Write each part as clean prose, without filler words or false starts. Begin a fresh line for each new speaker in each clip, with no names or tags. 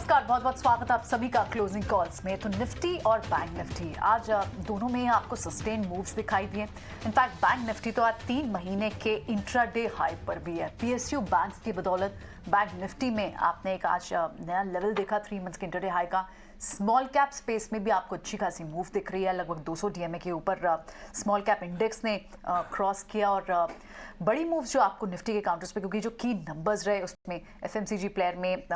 नमस्कार, बहुत बहुत स्वागत है आप सभी का क्लोजिंग कॉल्स में। तो निफ्टी और बैंक निफ्टी आज दोनों में आपको सस्टेन मूव्स दिखाई दिए। इनफैक्ट बैंक निफ्टी तो आज 3 महीने के इंट्राडे हाई पर भी है। पीएसयू बैंक्स की बदौलत बैंक निफ्टी में आपने एक आज नया लेवल देखा 3 मंथ्स के इंट्राडे हाई का। स्मॉल कैप स्पेस में भी आपको अच्छी खासी मूव दिख रही है। लगभग 200 डीएमए के ऊपर स्मॉल कैप इंडेक्स ने क्रॉस किया और बड़ी मूव्स जो आपको निफ्टी के काउंटर्स पे, क्योंकि जो की नंबर्स रहे उसमें एफएमसीजी प्लेयर में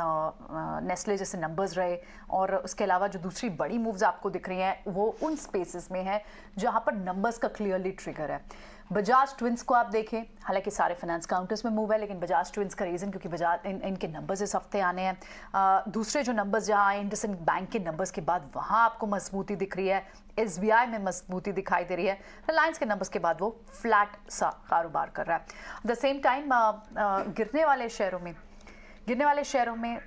नेस्ले जैसे नंबर्स रहे और उसके अलावा जो दूसरी बड़ी मूव्स आपको दिख रही हैं वो उन स्पेसेस में है जहां पर नंबर्स का क्लियरली ट्रिगर है। बजाज ट्विंस को आप देखें, हालांकि सारे फाइनेंस काउंटर्स में मूव है, लेकिन बजाज ट्विंस का रीज़न क्योंकि बजाज इनके नंबर्स इस हफ्ते आने हैं। दूसरे जो नंबर्स जहां आए इंडसइंड बैंक के नंबर्स के बाद वहां आपको मजबूती दिख रही है। एसबीआई में मजबूती दिखाई दे रही है। रिलायंस के नंबर्स के बाद वो फ्लैट सा कारोबार कर रहा है। एट द सेम टाइम गिरने वाले शेयरों में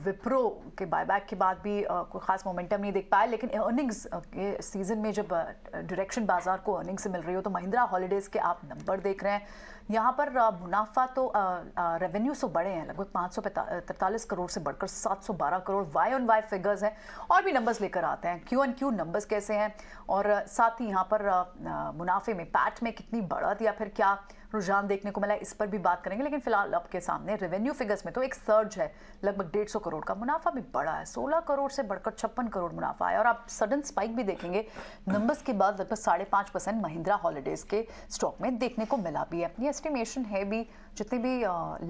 विप्रो के बायबैक के बाद भी कोई खास मोमेंटम नहीं देख पाया, लेकिन अर्निंग्स के सीजन में जब डायरेक्शन बाजार को अर्निंग्स से मिल रही हो तो महिंद्रा हॉलीडेज़ के आप नंबर देख रहे हैं। यहाँ पर मुनाफा तो रेवेन्यूज तो बढ़े हैं, लगभग 543 करोड़ से बढ़कर 712 crore Y on Y figures हैं। और भी नंबर्स लेकर आते हैं, क्यू एन क्यू नंबर्स कैसे हैं और साथ ही यहाँ पर मुनाफे में पैट में कितनी बढ़त या फिर क्या रुझान देखने को मिला, इस पर भी बात करेंगे। लेकिन फिलहाल आपके सामने रेवेन्यू फिगर्स में तो एक सर्ज है, लगभग 150 करोड़ का। मुनाफा भी बढ़ा है, 16 करोड़ से बढ़कर 56 करोड़ मुनाफा है और आप सडन स्पाइक भी देखेंगे नंबर्स के बाद लगभग 5.5% महिंद्रा हॉलीडेज के स्टॉक में देखने को मिला भी है। ये एस्टिमेशन है भी, जितने भी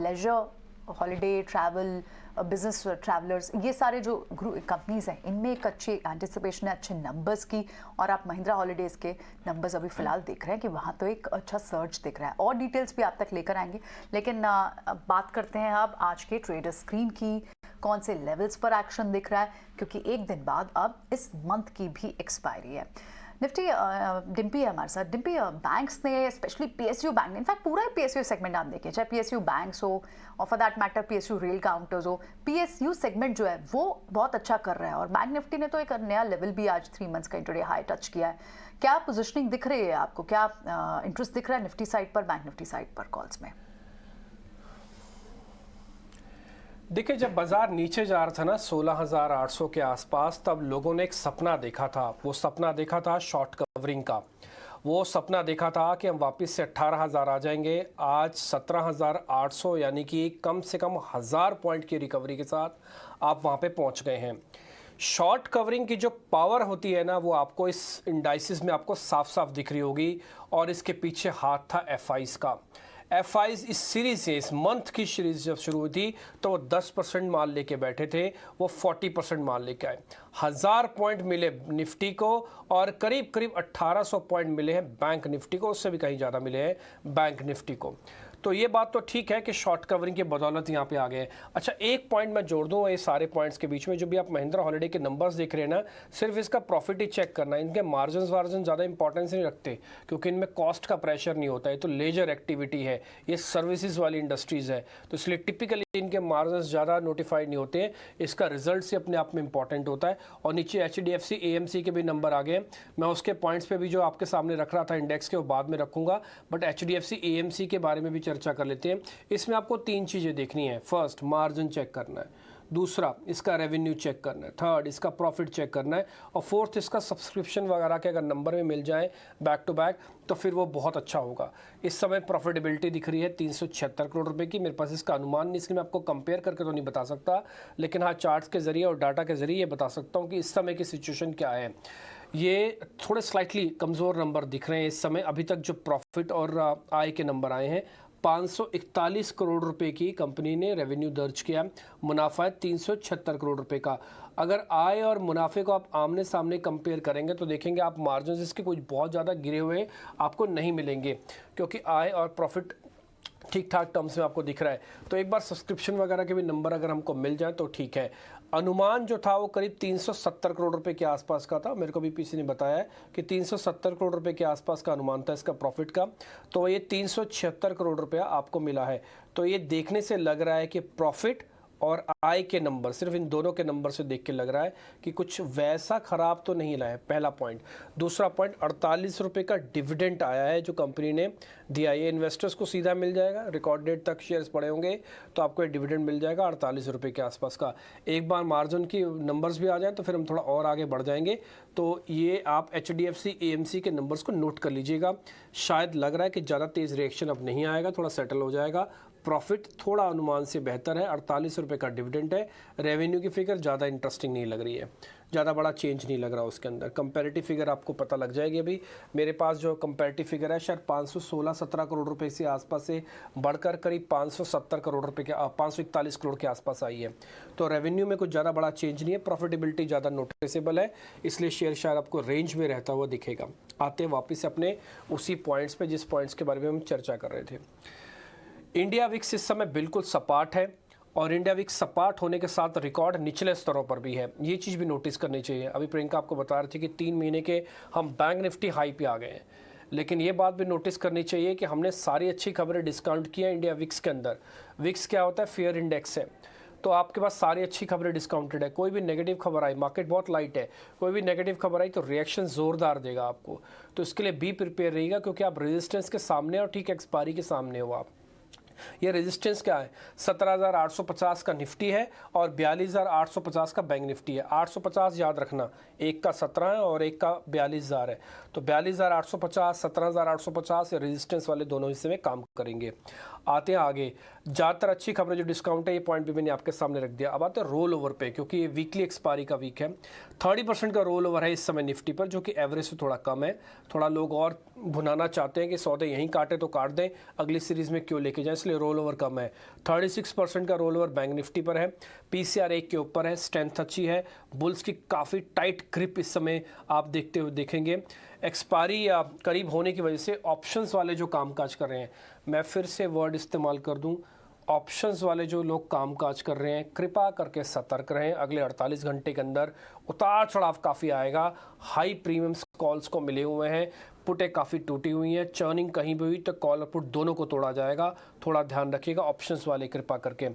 leisure holiday travel business travelers ये सारे जो कंपनीज हैं इनमें एक अच्छी एंटिसिपेशन है अच्छे नंबर्स की। और आप महिंद्रा हॉलीडेज के नंबर्स अभी फिलहाल देख रहे हैं कि वहाँ तो एक अच्छा सर्च दिख रहा है और डिटेल्स भी आप तक लेकर आएंगे। लेकिन बात करते हैं अब आज के ट्रेडर स्क्रीन की, कौन से लेवल्स पर एक्शन दिख रहा है, क्योंकि एक दिन बाद अब इस मंथ की भी एक्सपायरी है। निफ्टी डिम्पी है हमारे साथ। डिम्पी, बैंक्स ने स्पेशली पीएसयू बैंक ने, इनफैक्ट पूरा पीएसयू सेगमेंट आप देखिए, चाहे पीएसयू बैंक्स हो और for that matter PSU rail counters हो, पीएसयू सेगमेंट जो है वो बहुत अच्छा कर रहा है। और बैंक निफ्टी ने तो एक नया लेवल भी आज 3 मंथ्स का इंट्राडे हाई टच किया है। क्या पोजिशनिंग दिख रही है आपको, क्या इंटरेस्ट दिख रहा है निफ्टी साइड पर, बैंक निफ्टी साइड पर कॉल्स में?
देखिए, जब बाजार नीचे जा रहा था ना 16,800 के आसपास, तब लोगों ने एक सपना देखा था। वो सपना देखा था शॉर्ट कवरिंग का। वो सपना देखा था कि हम वापस से 18,000 आ जाएंगे। आज 17,800 यानी कि कम से कम 1,000 पॉइंट की रिकवरी के साथ आप वहाँ पे पहुँच गए हैं। शॉर्ट कवरिंग की जो पावर होती है ना, वो आपको इस इंडाइसिस में आपको साफ साफ दिख रही होगी। और इसके पीछे हाथ था एफआईज का। एफआईज इस सीरीज से, इस मंथ की सीरीज जब शुरू हुई थी तो वो 10% माल लेके बैठे थे, वो 40% माल लेके आए। 1,000 पॉइंट मिले निफ्टी को और करीब करीब 1,800 पॉइंट मिले हैं बैंक निफ्टी को, उससे भी कहीं ज़्यादा मिले हैं बैंक निफ्टी को। तो ये बात तो ठीक है कि शॉर्ट कवरिंग की बदौलत यहाँ पे आ गए। अच्छा, एक पॉइंट मैं जोड़ दूँ ये सारे पॉइंट्स के बीच में, जो भी आप महिंद्रा हॉलीडे के नंबर्स देख रहे हैं ना, सिर्फ इसका प्रॉफिट ही चेक करना है। इनके मार्जिन वार्जिन ज़्यादा इंपॉर्टेंस नहीं रखते, क्योंकि इनमें कॉस्ट का प्रेशर नहीं होता है। तो लेजर एक्टिविटी है, ये सर्विसेज वाली इंडस्ट्रीज़ है, तो इसलिए टिपिकली इनके मार्जिन ज़्यादा नोटिफाइड नहीं होते हैं। इसका रिजल्ट से अपने आप में इंपॉर्टेंट होता है। और नीचे HDFC AMC के भी नंबर आ गए। मैं उसके पॉइंट्स पे भी जो आपके सामने रख रहा था इंडेक्स के, वो बाद में रखूंगा, बट HDFC AMC के बारे में भी चर्चा कर लेते हैं। इसमें आपको 3 चीज़ें देखनी है। फर्स्ट, मार्जिन चेक करना है। दूसरा, इसका रेवेन्यू चेक करना है। थर्ड, इसका प्रॉफिट चेक करना है। और फोर्थ, इसका सब्सक्रिप्शन वगैरह के अगर नंबर में मिल जाए बैक टू बैक तो फिर वो बहुत अच्छा होगा। इस समय प्रॉफिटेबिलिटी दिख रही है 376 करोड़ रुपए की। मेरे पास इसका अनुमान नहीं, इसलिए मैं आपको कंपेयर करके तो नहीं बता सकता, लेकिन हाँ चार्ट्स के जरिए और डाटा के जरिए ये बता सकता हूँ कि इस समय की सिचुएशन क्या है। ये थोड़े स्लाइटली कमज़ोर नंबर दिख रहे हैं इस समय। अभी तक जो प्रॉफिट और आय के नंबर आए हैं, 541 करोड़ रुपए की कंपनी ने रेवेन्यू दर्ज किया। मुनाफा है 376 करोड़ रुपए का। अगर आय और मुनाफे को आप आमने सामने कंपेयर करेंगे तो देखेंगे आप मार्जिन इसके कुछ बहुत ज़्यादा गिरे हुए आपको नहीं मिलेंगे, क्योंकि आय और प्रॉफिट ठीक ठाक टर्म्स में आपको दिख रहा है। तो एक बार सब्सक्रिप्शन वगैरह के भी नंबर अगर हमको मिल जाए तो ठीक है। अनुमान जो था वो करीब 370 करोड़ रुपए के आसपास का था। मेरे को भी पीसी ने बताया है कि 370 करोड़ रुपए के आसपास का अनुमान था इसका प्रॉफिट का। तो ये 376 करोड़ रुपया आपको मिला है। तो ये देखने से लग रहा है कि प्रॉफिट और आय के नंबर, सिर्फ इन दोनों के नंबर से देख के लग रहा है कि कुछ वैसा खराब तो नहीं रहा है, पहला पॉइंट। दूसरा पॉइंट, 48 रुपये का डिविडेंड आया है जो कंपनी ने DIA इन्वेस्टर्स को सीधा मिल जाएगा, रिकॉर्ड डेट तक शेयर्स पड़े होंगे तो आपको एक डिविडेंड मिल जाएगा 48 रुपये के आसपास का। एक बार मार्जिन की नंबर्स भी आ जाए तो फिर हम थोड़ा और आगे बढ़ जाएंगे। तो ये आप HDFC AMC के नंबर्स को नोट कर लीजिएगा। शायद लग रहा है कि ज़्यादा तेज़ रिएक्शन अब नहीं आएगा, थोड़ा सेटल हो जाएगा। प्रॉफिट थोड़ा अनुमान से बेहतर है, 48 रुपये का डिविडेंड है। रेवेन्यू की फिगर ज़्यादा इंटरेस्टिंग नहीं लग रही है, ज़्यादा बड़ा चेंज नहीं लग रहा उसके अंदर। कंपैरेटिव फिगर आपको पता लग जाएगी। अभी मेरे पास जो कंपैरेटिव फिगर है शायद 516-17 करोड़ रुपए से आसपास से बढ़कर करीब 570 करोड़ रुपए के 541 करोड़ के आसपास आई है। तो रेवेन्यू में कुछ ज़्यादा बड़ा चेंज नहीं है, प्रॉफिटेबिलिटी ज़्यादा नोटिसेबल है, इसलिए शेयर शायद आपको रेंज में रहता हुआ दिखेगा। आते वापस अपने उसी पॉइंट्स पे जिस पॉइंट्स के बारे में हम चर्चा कर रहे थे। इंडिया विक्स इस समय बिल्कुल सपाट है और इंडिया विक्स सपाट होने के साथ रिकॉर्ड निचले स्तरों पर भी है, ये चीज़ भी नोटिस करनी चाहिए। अभी प्रियंका आपको बता रही थी कि 3 महीने के हम बैंक निफ्टी हाई पे आ गए हैं, लेकिन ये बात भी नोटिस करनी चाहिए कि हमने सारी अच्छी खबरें डिस्काउंट की हैं इंडिया विक्स के अंदर। विक्स क्या होता है? फेयर इंडेक्स है, तो आपके पास सारी अच्छी खबरें डिस्काउंटेड है। कोई भी नेगेटिव खबर आई, मार्केट बहुत लाइट है, कोई भी नेगेटिव खबर आई तो रिएक्शन ज़ोरदार देगा आपको। तो इसके लिए बी प्रिपेयर रहिएगा, क्योंकि आप रेजिस्टेंस के सामने और ठीक एक्सपायरी के सामने हो आप। ये रेजिस्टेंस क्या है? 17,850 का निफ्टी है और 42,850 का बैंक निफ्टी है। 850 याद रखना, एक का 17 है और एक का 42,000 है। तो 42,850, 17,850 ये रेजिस्टेंस वाले दोनों हिस्से में काम करेंगे। आते हैं आगे, ज़्यादातर अच्छी खबरें जो डिस्काउंट है, ये पॉइंट भी मैंने आपके सामने रख दिया। अब आते हैं रोल ओवर पे, क्योंकि ये वीकली एक्सपायरी का वीक है। 30% का रोल ओवर है इस समय निफ्टी पर, जो कि एवरेज से थोड़ा कम है। थोड़ा लोग और भुनाना चाहते हैं कि सौदे यहीं काटे तो काट दें, अगली सीरीज़ में क्यों लेके जाएं, इसलिए रोल ओवर कम है। 36% का रोल ओवर बैंक निफ्टी पर है। PCR 1 के ऊपर है, स्ट्रेंथ अच्छी है। बुल्स की काफ़ी टाइट ग्रिप इस समय आप देखते हुए देखेंगे। एक्सपायरी करीब होने की वजह से ऑप्शंस वाले जो कामकाज कर रहे हैं, मैं फिर से वर्ड इस्तेमाल कर दूं, ऑप्शंस वाले जो लोग कामकाज कर रहे हैं, कृपा करके सतर्क रहें। अगले 48 घंटे के अंदर उतार चढ़ाव काफ़ी आएगा। हाई प्रीमियम कॉल्स को मिले हुए हैं, पुटें काफ़ी टूटी हुई हैं, चर्निंग कहीं भी हुई तो कॉल और पुट दोनों को तोड़ा जाएगा। थोड़ा ध्यान रखिएगा ऑप्शंस वाले, कृपा करके।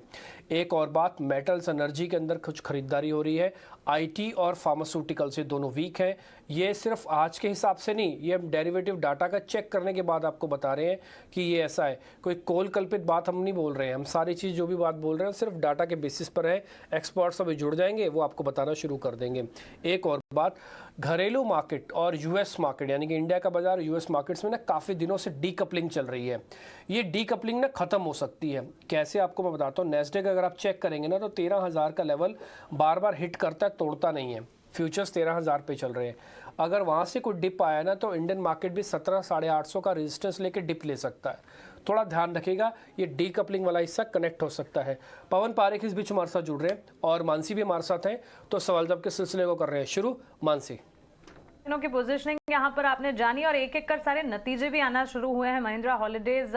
एक और बात, मेटल्स एनर्जी के अंदर कुछ खरीदारी हो रही है। IT और फार्मास्यूटिकल से दोनों वीक हैं। ये सिर्फ आज के हिसाब से नहीं, ये हम डेरिवेटिव डाटा का चेक करने के बाद आपको बता रहे हैं कि ये ऐसा है। कोई कोल कल्पित बात हम नहीं बोल रहे हैं, हम सारी चीज़ जो भी बात बोल रहे हैं सिर्फ डाटा के बेसिस पर है। एक्सपर्ट्स अभी जुड़ जाएंगे, वो आपको बताना शुरू कर देंगे। एक और बात, घरेलू मार्केट और US मार्केट यानी कि इंडिया का बाजार US मार्केट्स में ना काफ़ी दिनों से डीकपलिंग चल रही है। ये डीकपलिंग ना ख़त्म हो सकती है। कैसे, आपको मैं बताता हूँ। नेस्डेक अगर आप चेक करेंगे ना तो 13,000 का लेवल बार बार हिट करता है, तोड़ता नहीं है। फ्यूचर्स 13,000 पे चल रहे हैं। अगर वहाँ से कोई डिप आया ना तो इंडियन मार्केट भी 17,850 का रेजिस्टेंस लेके डिप ले सकता है। थोड़ा ध्यान रखिएगा, ये डीकपलिंग वाला हिस्सा कनेक्ट हो सकता है। पवन पारेख इस बीच हमारे साथ जुड़ रहे हैं और मानसी भी हमारे साथ हैं, तो सवाल जवाब के सिलसिले को कर रहे हैं शुरू। मानसी,
दिनों की पोजीशनिंग यहाँ पर आपने जानी और एक एक कर सारे नतीजे भी आना शुरू हुए हैं। महिंद्रा हॉलिडेज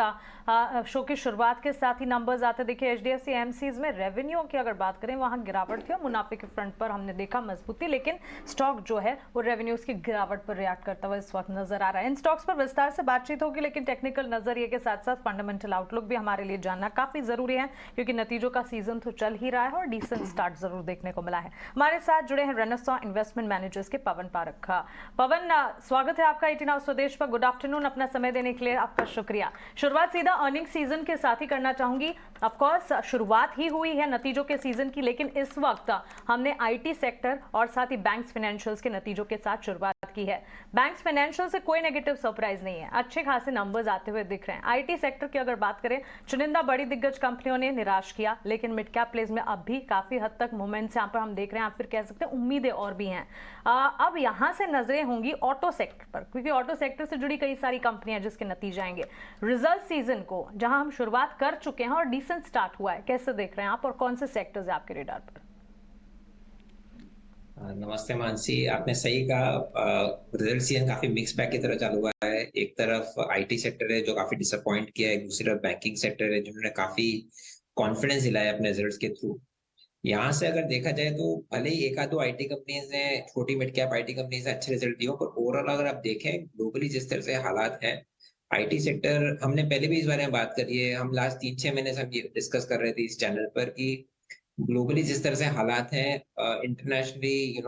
शो की शुरुआत के साथ ही नंबर्स आते देखिए। HDFC AMCs में रेवेन्यू की अगर बात करें, वहाँ गिरावट थी और मुनाफे के फ्रंट पर हमने देखा मजबूती, लेकिन स्टॉक जो है वो रेवेन्यूज की गिरावट पर रिएक्ट करता हुआ इस वक्त नजर आ रहा है। इन स्टॉक्स पर विस्तार से बातचीत होगी, लेकिन टेक्निकल नजरिए के साथ साथ फंडामेंटल आउटलुक भी हमारे लिए जानना काफी जरूरी है, क्योंकि नतीजों का सीजन तो चल ही रहा है और डिसेंट स्टार्ट जरूर देखने को मिला है। हमारे साथ जुड़े हैं रेनेसां इन्वेस्टमेंट मैनेजर्स के पवन पारेख। पवन, स्वागत है आपका 18 आवर्स स्वदेश पर। गुड आफ्टरनून, अपना समय देने के लिए आपका शुक्रिया। शुरुआत सीधा अर्निंग सीजन के साथ ही करना चाहूंगी। ऑफ कोर्स शुरुआत ही हुई है नतीजों के सीजन की, लेकिन इस वक्त हमने IT सेक्टर और साथ ही बैंक्स फाइनेंशियल्स के नतीजों के साथ शुरुआत की है। बैंक्स फाइनेंशियल से कोई नेगेटिव सरप्राइज नहीं है, अच्छे खासे नंबर्स आते हुए दिख रहे हैं। IT सेक्टर की अगर बात करें, चुनिंदा बड़ी दिग्गज कंपनियों ने निराश किया, लेकिन मिड कैप प्लेस में अब भी काफी हद तक मोमेंट्स यहाँ पर हम देख रहे हैं। आप फिर कह सकते हैं उम्मीदें और भी हैं। अब यहाँ से नजरें होंगी ऑटो सेक्टर पर, क्योंकि ऑटो सेक्टर से जुड़ी कई सारी कंपनियां जिसके नतीजे आएंगे। रिजल्ट सीजन को जहां हम शुरुआत कर चुके हैं और डिसेंट स्टार्ट हुआ है, कैसे देख रहे हैं आप और कौन से सेक्टर्स है आपके रेडार पर?
नमस्ते मानसी, आपने सही कहा। रिजल्ट सीजन काफी मिक्स बैग की तरह चालू हुआ है। एक तरफ IT सेक्टर है जो काफी डिसअपॉइंट किया है, दूसरी तरफ बैंकिंग सेक्टर है जिन्होंने काफी कॉन्फिडेंस दिलाया अपने रिजल्ट्स के थ्रू। यहाँ से अगर देखा जाए तो भले ही एक आध दो IT कंपनीज ने, छोटी मिड कैप IT कंपनीज ने अच्छे रिजल्ट दिए, पर ओवरऑल अगर आप देखें ग्लोबली जिस तरह से हालात हैं, IT सेक्टर, हमने पहले भी इस बारे में बात करी है। हम लास्ट 3-6 महीने से हम ये डिस्कस कर रहे थे इस चैनल पर कि ग्लोबली जिस तरह से हालात हैं, इंटरनेशनली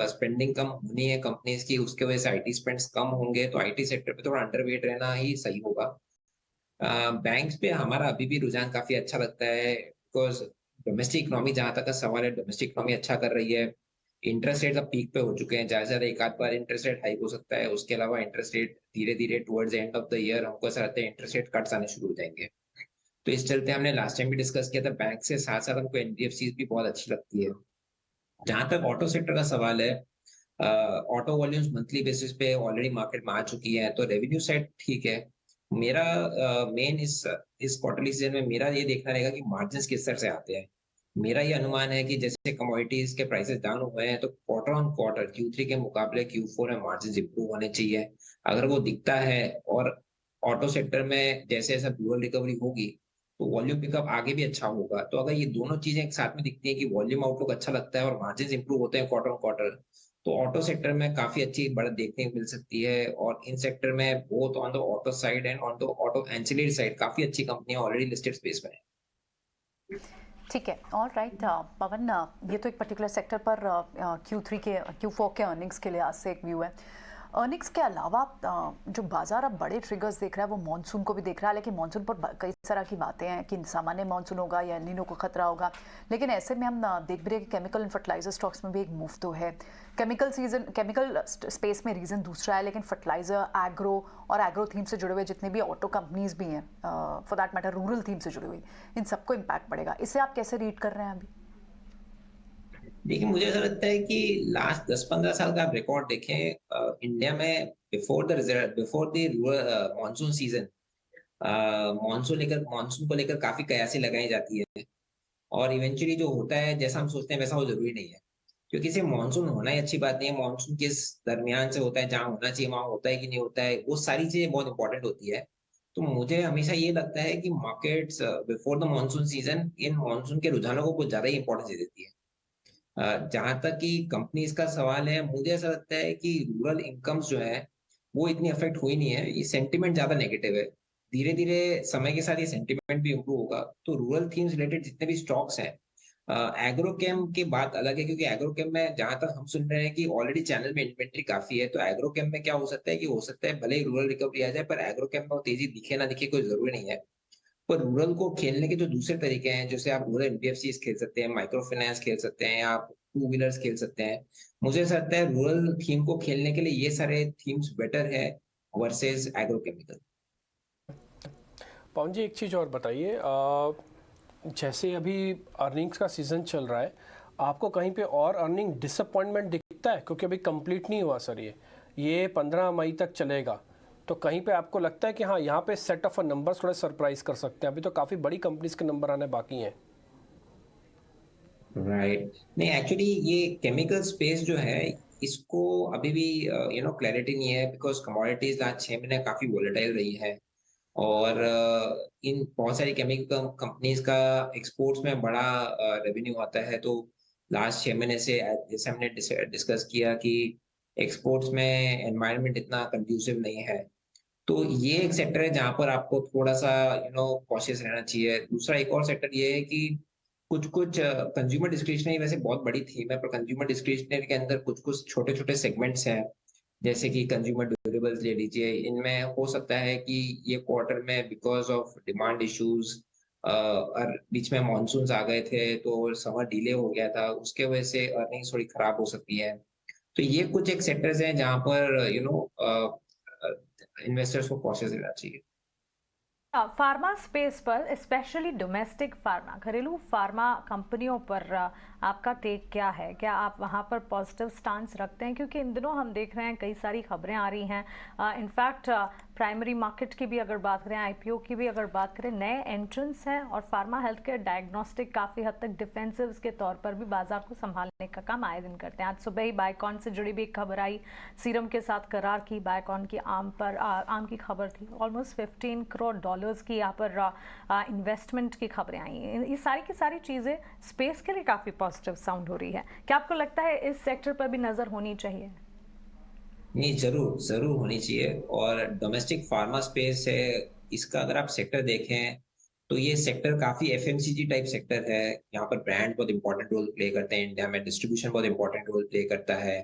स्पेंडिंग कम होनी है कंपनीज की, उसके वजह से IT स्पेंड्स कम होंगे, तो IT सेक्टर पे थोड़ा अंडरवेट रहना ही सही होगा। बैंक्स पे हमारा अभी भी रुझान काफी अच्छा लगता है, बिकॉज डोमेस्टिक इकोनॉमी जहां तक का सवाल है, डोमेस्टिक इकोनॉमी अच्छा कर रही है। इंटरेस्ट रेट अब पीक पे हो चुके हैं, ज्यादा से ज्यादा एक आध बार इंटरेस्ट रेट हाइक हो सकता है, उसके अलावा इंटरेस्ट रेट धीरे धीरे towards end of the year हमको ऐसा लगता है इंटरेस्ट रेट कट्स आने शुरू हो जाएंगे। तो इस चलते हमने लास्ट टाइम भी डिस्कस किया था, बैंक से साथ साथ हमको एनबीएफसी भी बहुत अच्छी लगती है। जहां तक ऑटो सेक्टर का सवाल है, ऑटो वॉल्यूम्स मंथली बेसिस पे ऑलरेडी मार्केट में आ चुकी है, तो रेवेन्यू साइड ठीक है। मेरा मेन इस क्वार्टरली सीजन में मेरा ये देखना रहेगा कि मार्जिन किस तरह से आते हैं। मेरा ये अनुमान है कि जैसे कमोडिटीज के प्राइसेस डाउन हुए हैं, तो क्वार्टर ऑन क्वार्टर Q3 के मुकाबले Q4 में मार्जिन इंप्रूव होने चाहिए। अगर वो दिखता है, और ऑटो सेक्टर में जैसे जैसे रूरल रिकवरी होगी, तो वॉल्यूम पिकअप आगे भी अच्छा होगा। तो अगर ये दोनों चीजें एक साथ में दिखती है कि वॉल्यूम आउटलुक अच्छा लगता है और मार्जिन इंप्रूव होते हैं क्वार्टर ऑन क्वार्टर, तो ऑटो सेक्टर में काफी अच्छी बढ़त देखने को मिल सकती है। और इन सेक्टर में both on the auto side and on the auto ancillary side काफी अच्छी कंपनियां ऑलरेडी लिस्टेड स्पेस में है।
ठीक है, ऑल राइट पवन, ये तो एक पर्टिकुलर सेक्टर पर Q4 के अर्निंग्स के लिहाज से एक व्यू है। अर्निंग्स के अलावा जो बाजार अब बड़े ट्रिगर्स देख रहा है वो मॉनसून को भी देख रहा है, लेकिन मॉनसून पर कई तरह की बातें हैं कि सामान्य मॉनसून होगा या एल नीनो को खतरा होगा। लेकिन ऐसे में हम देख भी रहे हैं कि केमिकल एंड फर्टिलाइजर स्टॉक्स में भी एक मूव तो है। केमिकल स्पेस में रीज़न दूसरा है, लेकिन फर्टिलाइजर, एग्रो और एग्रो थीम से जुड़े हुए जितने भी ऑटो कंपनीज भी हैं, for that matter rural theme से जुड़ी हुई, इन सबको इम्पैक्ट पड़ेगा। इसे आप कैसे रीड कर रहे हैं अभी?
देखिए, मुझे ऐसा लगता है कि लास्ट 10-15 साल का आप रिकॉर्ड देखें, इंडिया में before the monsoon season, monsoon को लेकर काफी कयासी लगाई जाती है, और इवेंचुअली जो होता है जैसा हम सोचते हैं वैसा वो जरूरी नहीं है। क्योंकि सिर्फ मानसून होना ही अच्छी बात नहीं है, मानसून किस दरमियान से होता है, जहाँ होना चाहिए वहां होता है कि नहीं होता है, वो सारी चीजें बहुत इंपॉर्टेंट होती है। तो मुझे हमेशा ये लगता है कि markets before the monsoon season in monsoon के रुझानों को कुछ ज्यादा ही इंपॉर्टेंस दे देती है। जहां तक कि कंपनीज का सवाल है, मुझे ऐसा लगता है कि रूरल इनकम्स जो है वो इतनी अफेक्ट हुई नहीं है, ये सेंटिमेंट ज्यादा नेगेटिव है। धीरे धीरे समय के साथ ये सेंटिमेंट भी इंप्रूव होगा। तो रूरल थीम्स रिलेटेड जितने भी स्टॉक्स हैं, एग्रोकेम की बात अलग है, क्योंकि एग्रोकेम में जहां तक हम सुन रहे हैं कि ऑलरेडी चैनल में इन्वेंट्री काफी है, तो एग्रोकेम में क्या हो सकता है कि हो सकता है भले ही रूरल रिकवरी आ जाए, पर एग्रोकेम में वो तेजी दिखे ना दिखे कोई जरूरी नहीं है। पर रूरल को खेलने के जो दूसरे तरीके हैं, जैसे आप रूरल एनबीएफसी खेल सकते हैं, माइक्रो फाइनेंस खेल सकते हैं, आप टू व्हीलर्स खेल सकते हैं। मुझे ऐसा लगता है रूरल थीम को खेलने के लिए ये सारे थीम्स बेटर है वर्सेस एग्रोकेमिकल।
पवन जी, एक चीज़ और बताइए, जैसे अभी अर्निंग्स का सीज़न चल रहा है, आपको कहीं पे और अर्निंग डिसअपॉइंटमेंट दिखता है? क्योंकि अभी कंप्लीट नहीं हुआ सर, ये 15 मई तक चलेगा, तो कहीं पे आपको लगता है कि हाँ, यहाँ पे सेट ऑफ नंबर्स थोड़े सरप्राइज कर सकते हैं? अभी तो काफ़ी बड़ी कंपनीज के नंबर आने बाकी हैं।
राइट, नहीं एक्चुअली ये केमिकल स्पेस जो है, इसको अभी भी क्लैरिटी नहीं है, बिकॉज कमोडिटीज लास्ट 6 महीने काफी वोलेटाइल रही है। और इन बहुत सारी केमिकल कंपनीज का एक्सपोर्ट्स में बड़ा रेवेन्यू आता है। तो लास्ट 6 महीने से जैसे हमने डिस्कस किया कि एक्सपोर्ट्स में एनवायरनमेंट इतना कंड्यूसिव नहीं है। तो ये एक सेक्टर है जहां पर आपको थोड़ा सा कॉशियस रहना चाहिए। दूसरा एक और सेक्टर ये है कि कुछ कुछ कंज्यूमर डिस्क्रिशनरी वैसे बहुत बड़ी थीम है, पर कंज्यूमर डिस्क्रिशनरी के अंदर कुछ कुछ छोटे छोटे सेगमेंट्स हैं, जैसे कि कंज्यूमर ड्यूरेबल्स ले लीजिए। इनमें हो सकता है कि ये क्वार्टर में बिकॉज ऑफ डिमांड इश्यूज, और बीच में मानसून आ गए थे तो समर डिले हो गया था, उसके वजह से अर्निंग्स थोड़ी खराब हो सकती है। तो ये कुछ एक सेक्टर्स हैं जहां पर इन्वेस्टर्स को कॉशियस रहना चाहिए।
फार्मा स्पेस पर, स्पेशली डोमेस्टिक फार्मा, घरेलू फार्मा कंपनियों पर आपका टेक क्या है? क्या आप वहां पर पॉजिटिव स्टांस रखते हैं? क्योंकि इन दिनों हम देख रहे हैं कई सारी खबरें आ रही हैं, इनफैक्ट प्राइमरी मार्केट की भी अगर बात करें, आईपीओ की भी अगर बात करें, नए एंट्रेंस हैं, और फार्मा हेल्थ केयर डायग्नोस्टिक काफ़ी हद तक डिफेंसिव के तौर पर भी बाजार को संभालने का काम आए दिन करते हैं। आज सुबह ही बायोकॉन से जुड़ी भी एक खबर आई, सीरम के साथ करार की बायोकॉन की, आम की खबर थी, ऑलमोस्ट $15 करोड़ की यहाँ पर इन्वेस्टमेंट की खबरें आई हैं। ये सारी की सारी चीज़ें स्पेस के लिए काफ़ी पॉजिटिव साउंड हो रही है। क्या आपको लगता है इस सेक्टर पर भी नज़र होनी चाहिए?
नहीं, जरूर जरूर होनी चाहिए। और डोमेस्टिक फार्मा स्पेस है, इसका अगर आप सेक्टर देखें तो ये सेक्टर काफी एफएमसीजी टाइप सेक्टर है। यहाँ पर ब्रांड बहुत इंपॉर्टेंट रोल प्ले करते हैं, इंडिया में डिस्ट्रीब्यूशन बहुत इंपॉर्टेंट रोल प्ले करता है।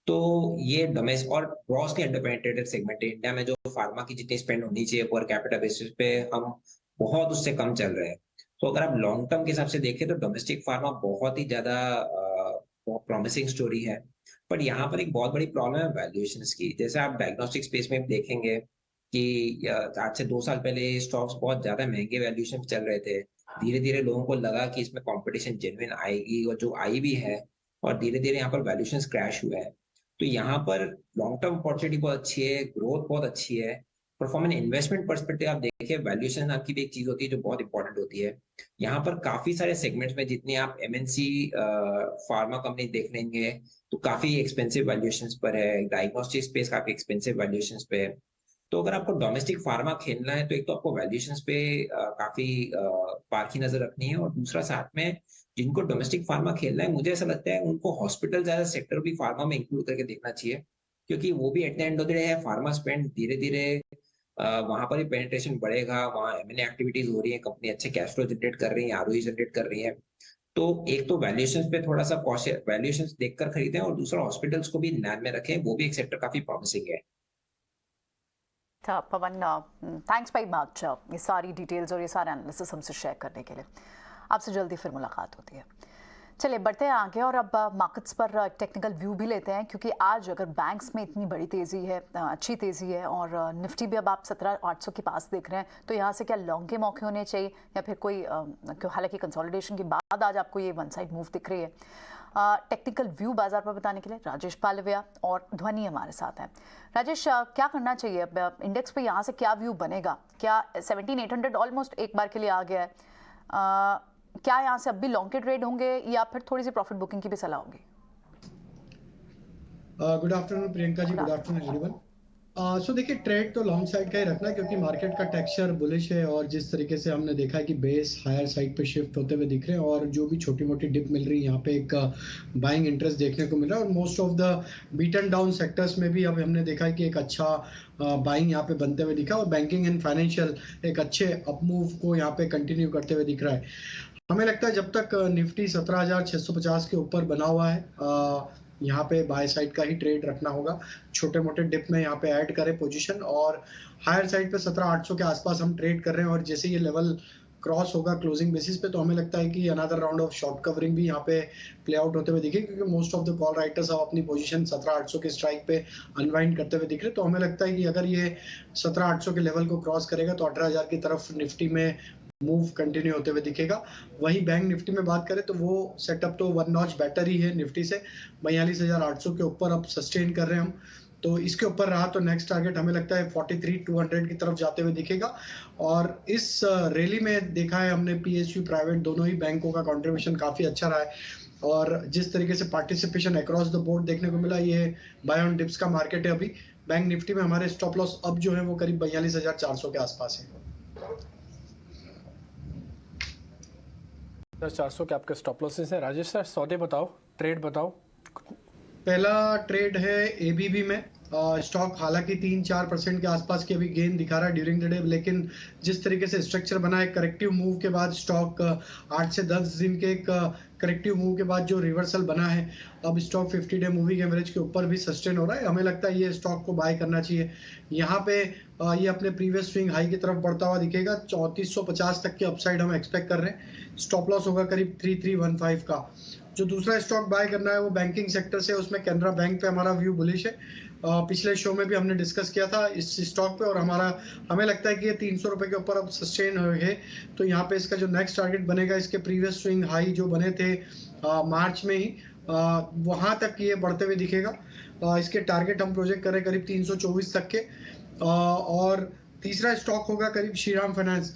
तो ये डोमेस्टिक और ग्रॉसली अंडरपेनिट्रेटेड सेगमेंट है इंडिया में, जो फार्मा की जितनी स्पेंड होनी चाहिए पर कैपिटा बेसिस पे हम बहुत उससे कम चल रहे हैं। तो अगर आप लॉन्ग टर्म के हिसाब से देखें तो डोमेस्टिक फार्मा बहुत ही ज्यादा प्रॉमिसिंग स्टोरी है। पर यहाँ पर एक बहुत बड़ी प्रॉब्लम है वैल्यूएशंस की। जैसे आप डायग्नोस्टिक स्पेस में देखेंगे कि आज से 2 साल पहले स्टॉक्स बहुत ज्यादा महंगे वैल्यूएशन चल रहे थे। धीरे धीरे लोगों को लगा कि इसमें कंपटीशन जेन्युइन आएगी, और जो आई भी है, और धीरे धीरे यहाँ पर वैल्यूएशन क्रैश हुआ है। तो यहाँ पर लॉन्ग टर्म अपॉर्चुनिटी बहुत अच्छी है, ग्रोथ बहुत अच्छी है। पर फ्रॉम एन इन्वेस्टमेंट पर्सपेक्टिव आप देखिए, वैल्यूएशन नाम की भी एक चीज होती है जो बहुत इंपॉर्टेंट होती है। यहाँ पर काफी सारे सेगमेंट्स में जितनी आप एमएनसी फार्मा कंपनी देख लेंगे तो काफी एक्सपेंसिव वैल्यूएशंस पर है। डायग्नोस्टिक स्पेस काफी एक्सपेंसिव वैल्यूएशंस पे है। तो अगर आपको डोमेस्टिक फार्मा खेलना है तो एक तो आपको वैल्यूएशंस पे काफी पारखी नजर रखनी है, और दूसरा साथ में जिनको डोमेस्टिक फार्मा खेलना है, मुझे ऐसा लगता है उनको हॉस्पिटल जैसा सेक्टर भी फार्मा में इंक्लूड करके देखना चाहिए, क्योंकि वो भी at the end of the day है फार्मा स्पेंड। धीरे धीरे वहां पर भी पेनिट्रेशन बढ़ेगा, वहां एमएनए एक्टिविटीज हो रही है, कंपनी अच्छे कैश फ्लो जनरेट कर रही है, आरओई जनरेट कर रही है। तो एक तो वैल्यूएशंस पे थोड़ा सा कॉशियस, वैल्यूएशंस देखकर खरीदें, और दूसरा हॉस्पिटल्स को भी ध्यान में रखें, वो भी एक सेक्टर काफी प्रॉमिसिंग है।
पवन, थैंक्स वेरी मच ये सारी डिटेल्स और ये सारे एनालिसिस हमसे शेयर करने के लिए। आपसे जल्दी फिर मुलाकात होती है। चलिए बढ़ते हैं आगे और अब मार्केट्स पर टेक्निकल व्यू भी लेते हैं, क्योंकि आज अगर बैंक्स में इतनी बड़ी तेज़ी है, अच्छी तेज़ी है, और निफ्टी भी अब आप 17,800 के पास देख रहे हैं, तो यहाँ से क्या लॉन्ग के मौके होने चाहिए या फिर कोई, हालांकि कंसोलिडेशन के बाद आज आपको ये वन साइड मूव दिख रही है। टेक्निकल व्यू बाजार पर बताने के लिए राजेश पालविया और ध्वनि हमारे साथ हैं। राजेश, क्या करना चाहिए अब इंडेक्स पे, यहाँ से क्या व्यू बनेगा? क्या 17,800 ऑलमोस्ट एक बार के लिए आ गया है, क्या यहाँ से अब भी लॉन्ग के ट्रेड होंगे या फिर थोड़ी सी प्रॉफिट बुकिंग की भी सलाह होगी?
Good afternoon Priyanka ji, good afternoon everyone. सो देखिए, ट्रेड तो लॉन्ग साइड का ही रखना है, क्योंकि मार्केट का टेक्सचर बुलिश है, और जिस तरीके से हमने देखा है कि बेस हायर साइड पे शिफ्ट होते हुए दिख रहे हैं, और जो भी छोटी मोटी डिप मिल रही है यहाँ पे एक बाइंग इंटरेस्ट देखने को मिल रहा है, और most of the beaten down sectors में भी अब हमने देखा है कि एक अच्छा बाइंग यहाँ पे बनते हुए दिखा, और बैंकिंग एंड फाइनेंशियल एक अच्छे अपमूव को यहाँ पे कंटिन्यू करते हुए दिख रहा है। हमें लगता है जब तक निफ्टी 17,650 के ऊपर बना हुआ है, यहाँ पे बाय साइड का ही ट्रेड रखना होगा। छोटे मोटे डिप में यहाँ पे ऐड करें पोजीशन, और हायर साइड पे 17,800 के आसपास हम ट्रेड कर रहे हैं, और जैसे ये लेवल क्रॉस होगा क्लोजिंग बेसिस पे, तो हमें लगता है कि another round of short covering भी यहाँ पे प्ले आउट होते हुए दिखे, क्योंकि most of the call writers अब अपनी पोजीशन 17,800 के स्ट्राइक पे अनवाइंड करते हुए दिख रहे। तो हमें लगता है कि अगर ये 17,800 के लेवल को क्रॉस करेगा तो 18,000 की तरफ निफ्टी में मूव कंटिन्यू होते हुए दिखेगा। वहीं बैंक निफ्टी में बात करें तो वो सेटअप तो वन नॉच बेटर ही है निफ्टी से। 42,800 के ऊपर अब सस्टेन कर रहे हैं हम, तो इसके ऊपर रहा तो नेक्स्ट टारगेट हमें लगता है 43,200 की तरफ जाते हुए दिखेगा। और इस रैली में देखा है हमने पीएसयू प्राइवेट दोनों ही बैंकों का कंट्रीब्यूशन काफी अच्छा रहा है, और जिस तरीके से पार्टिसिपेशन अक्रॉस द बोर्ड देखने को मिला, ये बाय ऑन डिप्स का मार्केट है अभी। बैंक निफ्टी में हमारे स्टॉप लॉस अब जो है वो करीब 42,400 के आसपास है।
400 के आपके स्टॉप लॉसेस हैं। राजेश सर, सौदे बताओ, ट्रेड बताओ।
पहला ट्रेड है एबीबी में। स्टॉक हालांकि 3-4% के आसपास की अभी गेन दिखा रहा है ड्यूरिंग द डे, लेकिन जिस तरीके से स्ट्रक्चर बना है, करेक्टिव मूव के बाद स्टॉक 8 से 10 दिन के एक करेक्टिव मूव के बाद जो रिवर्सल बना है, अब स्टॉक 50 डे मूविंग एवरेज के ऊपर भी सस्टेन हो रहा है। हमें लगता है ये स्टॉक को बाय करना चाहिए। यहाँ पे ये अपने प्रीवियस स्विंग हाई की तरफ बढ़ता हुआ दिखेगा। 3450 तक के अपसाइड हम एक्सपेक्ट कर रहे हैं। स्टॉप लॉस होगा करीब 3315 का। जो दूसरा स्टॉक बाय करना है वो बैंकिंग सेक्टर से, उसमें कैनरा बैंक पे हमारा व्यू बुलिश है। पिछले शो में भी हमने डिस्कस किया था इस स्टॉक पे, और हमें लगता है कि ये 300 रुपए के ऊपर अब सस्टेन है। तो यहाँ पे इसका जो नेक्स्ट टारगेट बनेगा, इसके प्रीवियस स्विंग हाई जो बने थे मार्च में ही, वहां तक ये बढ़ते हुए दिखेगा। इसके टारगेट हम प्रोजेक्ट कर रहे हैं करीब 324 तक के। और तीसरा स्टॉक होगा करीब श्रीराम फाइनेंस।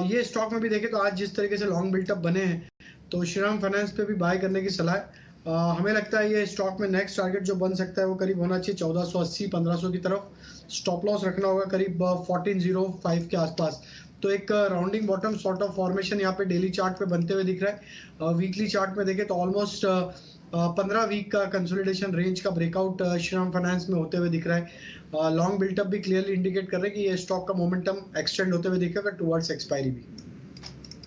ये स्टॉक में भी देखें तो आज जिस तरीके से लॉन्ग बिल्टअप बने हैं, तो श्रीराम फाइनेंस पे भी बाय करने की सलाह है। हमें लगता है ये स्टॉक में नेक्स्ट टारगेट जो बन सकता है वो करीब होना चाहिए 1480-1500 की तरफ। स्टॉप लॉस रखना होगा करीब 1405 के आसपास। तो एक rounding bottom sort of formation यहाँ पे डेली चार्ट पे बनते हुए दिख रहा है। वीकली चार्ट में देखें तो ऑलमोस्ट 15 वीक का कंसोलिडेशन रेंज का ब्रेकआउट श्रीराम फाइनेंस में होते हुए दिख रहा है। लॉन्ग बिल्टअप भी क्लियरली इंडिकेट कर रहे हैं कि ये स्टॉक का मोमेंटम एक्सटेंड होते हुए दिखेगा टुवर्ड्स एक्सपायरी भी।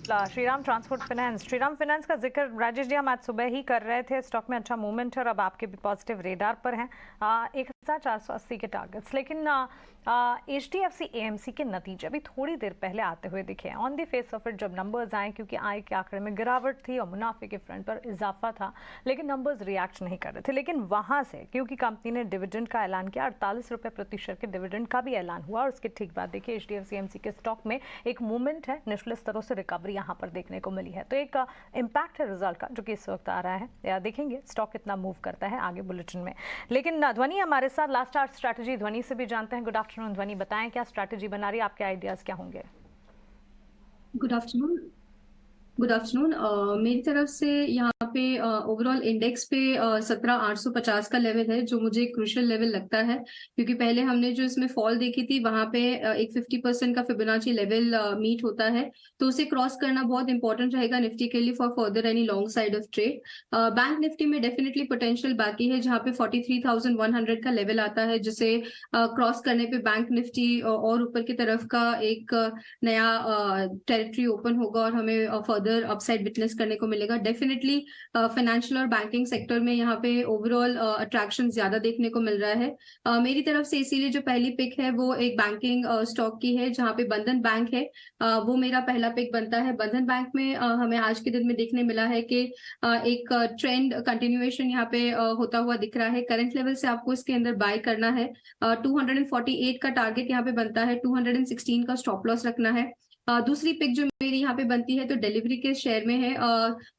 Shriram transport finance, Shriram finance का जिक्र राजेश जी हम आज सुबह ही कर रहे थे। स्टॉक में अच्छा मूवमेंट है और अब आपके भी पॉजिटिव रेडार पर हैं 1480 के टारगेट्स। लेकिन HDFC AMC के नतीजे अभी थोड़ी देर पहले आते हुए दिखे हैं। On the face of it जब नंबर्स आए, क्योंकि आय के आंकड़े में गिरावट थी और मुनाफे के फ्रंट पर इजाफा था, लेकिन नंबर्स रिएक्ट नहीं कर रहे थे। लेकिन वहां से क्योंकि कंपनी ने डिविडेंड का ऐलान किया, 48 रुपये प्रति शेयर के डिविडेंड का भी ऐलान हुआ और उसके ठीक बाद देखिए HDFC AMC के स्टॉक में एक मूवमेंट है, निचले स्तरों से रिकवरी यहाँ पर देखने को मिली है। तो एक इम्पैक्ट है रिजल्ट का जो कि इस वक्त आ रहा है। या देखेंगे स्टॉक कितना मूव करता है आगे बुलेटिन में। लेकिन ध्वनि हमारे साथ लास्ट आवर स्ट्रैटेजी ध्वनि से भी जानते हैं। गुड आफ्टरनून ध्वनि, बताएं क्या स्ट्रैटेजी बना रही है, आपके आइडियाज क्या होंगे?
Good afternoon. मेरी तरफ से यहाँ पे ओवरऑल इंडेक्स पे 17,850 का लेवल है जो मुझे क्रूशियल लेवल लगता है, क्योंकि पहले हमने जो इसमें फॉल देखी थी वहां पे एक 50% का फिबोनाची लेवल मीट होता है, तो उसे क्रॉस करना बहुत इंपॉर्टेंट रहेगा निफ्टी के लिए for further any long side of trade. Bank Nifty में डेफिनेटली पोटेंशियल बाकी है, जहाँ पे 43,100 का लेवल आता है, जिसे क्रॉस करने पे बैंक निफ्टी और ऊपर की तरफ का एक नया टेरिटरी ओपन होगा और हमें फर्दर अपसाइड विटनेस करने को मिलेगा। डेफिनेटली फाइनेंशियल और बैंकिंग सेक्टर में यहाँ पे ओवरऑल अट्रैक्शन ज्यादा देखने को मिल रहा है मेरी तरफ से। इसीलिए जो पहली पिक है वो एक बैंकिंग स्टॉक की है, जहाँ पे बंधन बैंक है, वो मेरा पहला पिक बनता है। बंधन बैंक में हमें आज के दिन में देखने मिला है कि एक ट्रेंड कंटिन्यूएशन यहाँ पे होता हुआ दिख रहा है। करंट लेवल से आपको इसके अंदर बाय करना है। 248 का टारगेट यहाँ पे बनता है, 216 का स्टॉप लॉस रखना है। दूसरी पिक जो मेरी यहाँ पे बनती है तो डिलीवरी के शेयर में है।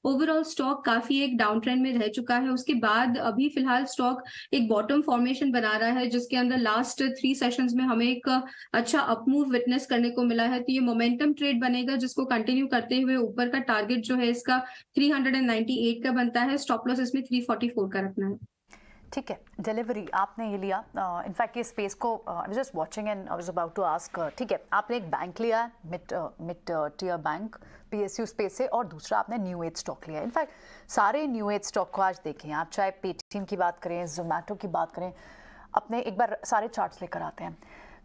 ओवरऑल स्टॉक काफी एक डाउन ट्रेंड में रह चुका है, उसके बाद अभी फिलहाल स्टॉक एक बॉटम फॉर्मेशन बना रहा है, जिसके अंदर लास्ट 3 सेशंस में हमें एक अच्छा अपमूव विटनेस करने को मिला है। तो ये मोमेंटम ट्रेड बनेगा, जिसको कंटिन्यू करते हुए ऊपर का टारगेट जो है इसका 398 का बनता है। स्टॉप लॉस इसमें 344 का रखना है।
ठीक है, डिलीवरी आपने ये लिया। इनफैक्ट ये स्पेस को I was just watching and I was about to ask. ठीक है, आपने एक बैंक लिया mid tier bank PSU space से, और दूसरा आपने न्यू एज स्टॉक लिया। इनफैक्ट सारे न्यू एज स्टॉक को आज देखें आप, चाहे पेटीएम की बात करें, जोमेटो की बात करें, अपने एक बार सारे चार्ट्स लेकर आते हैं।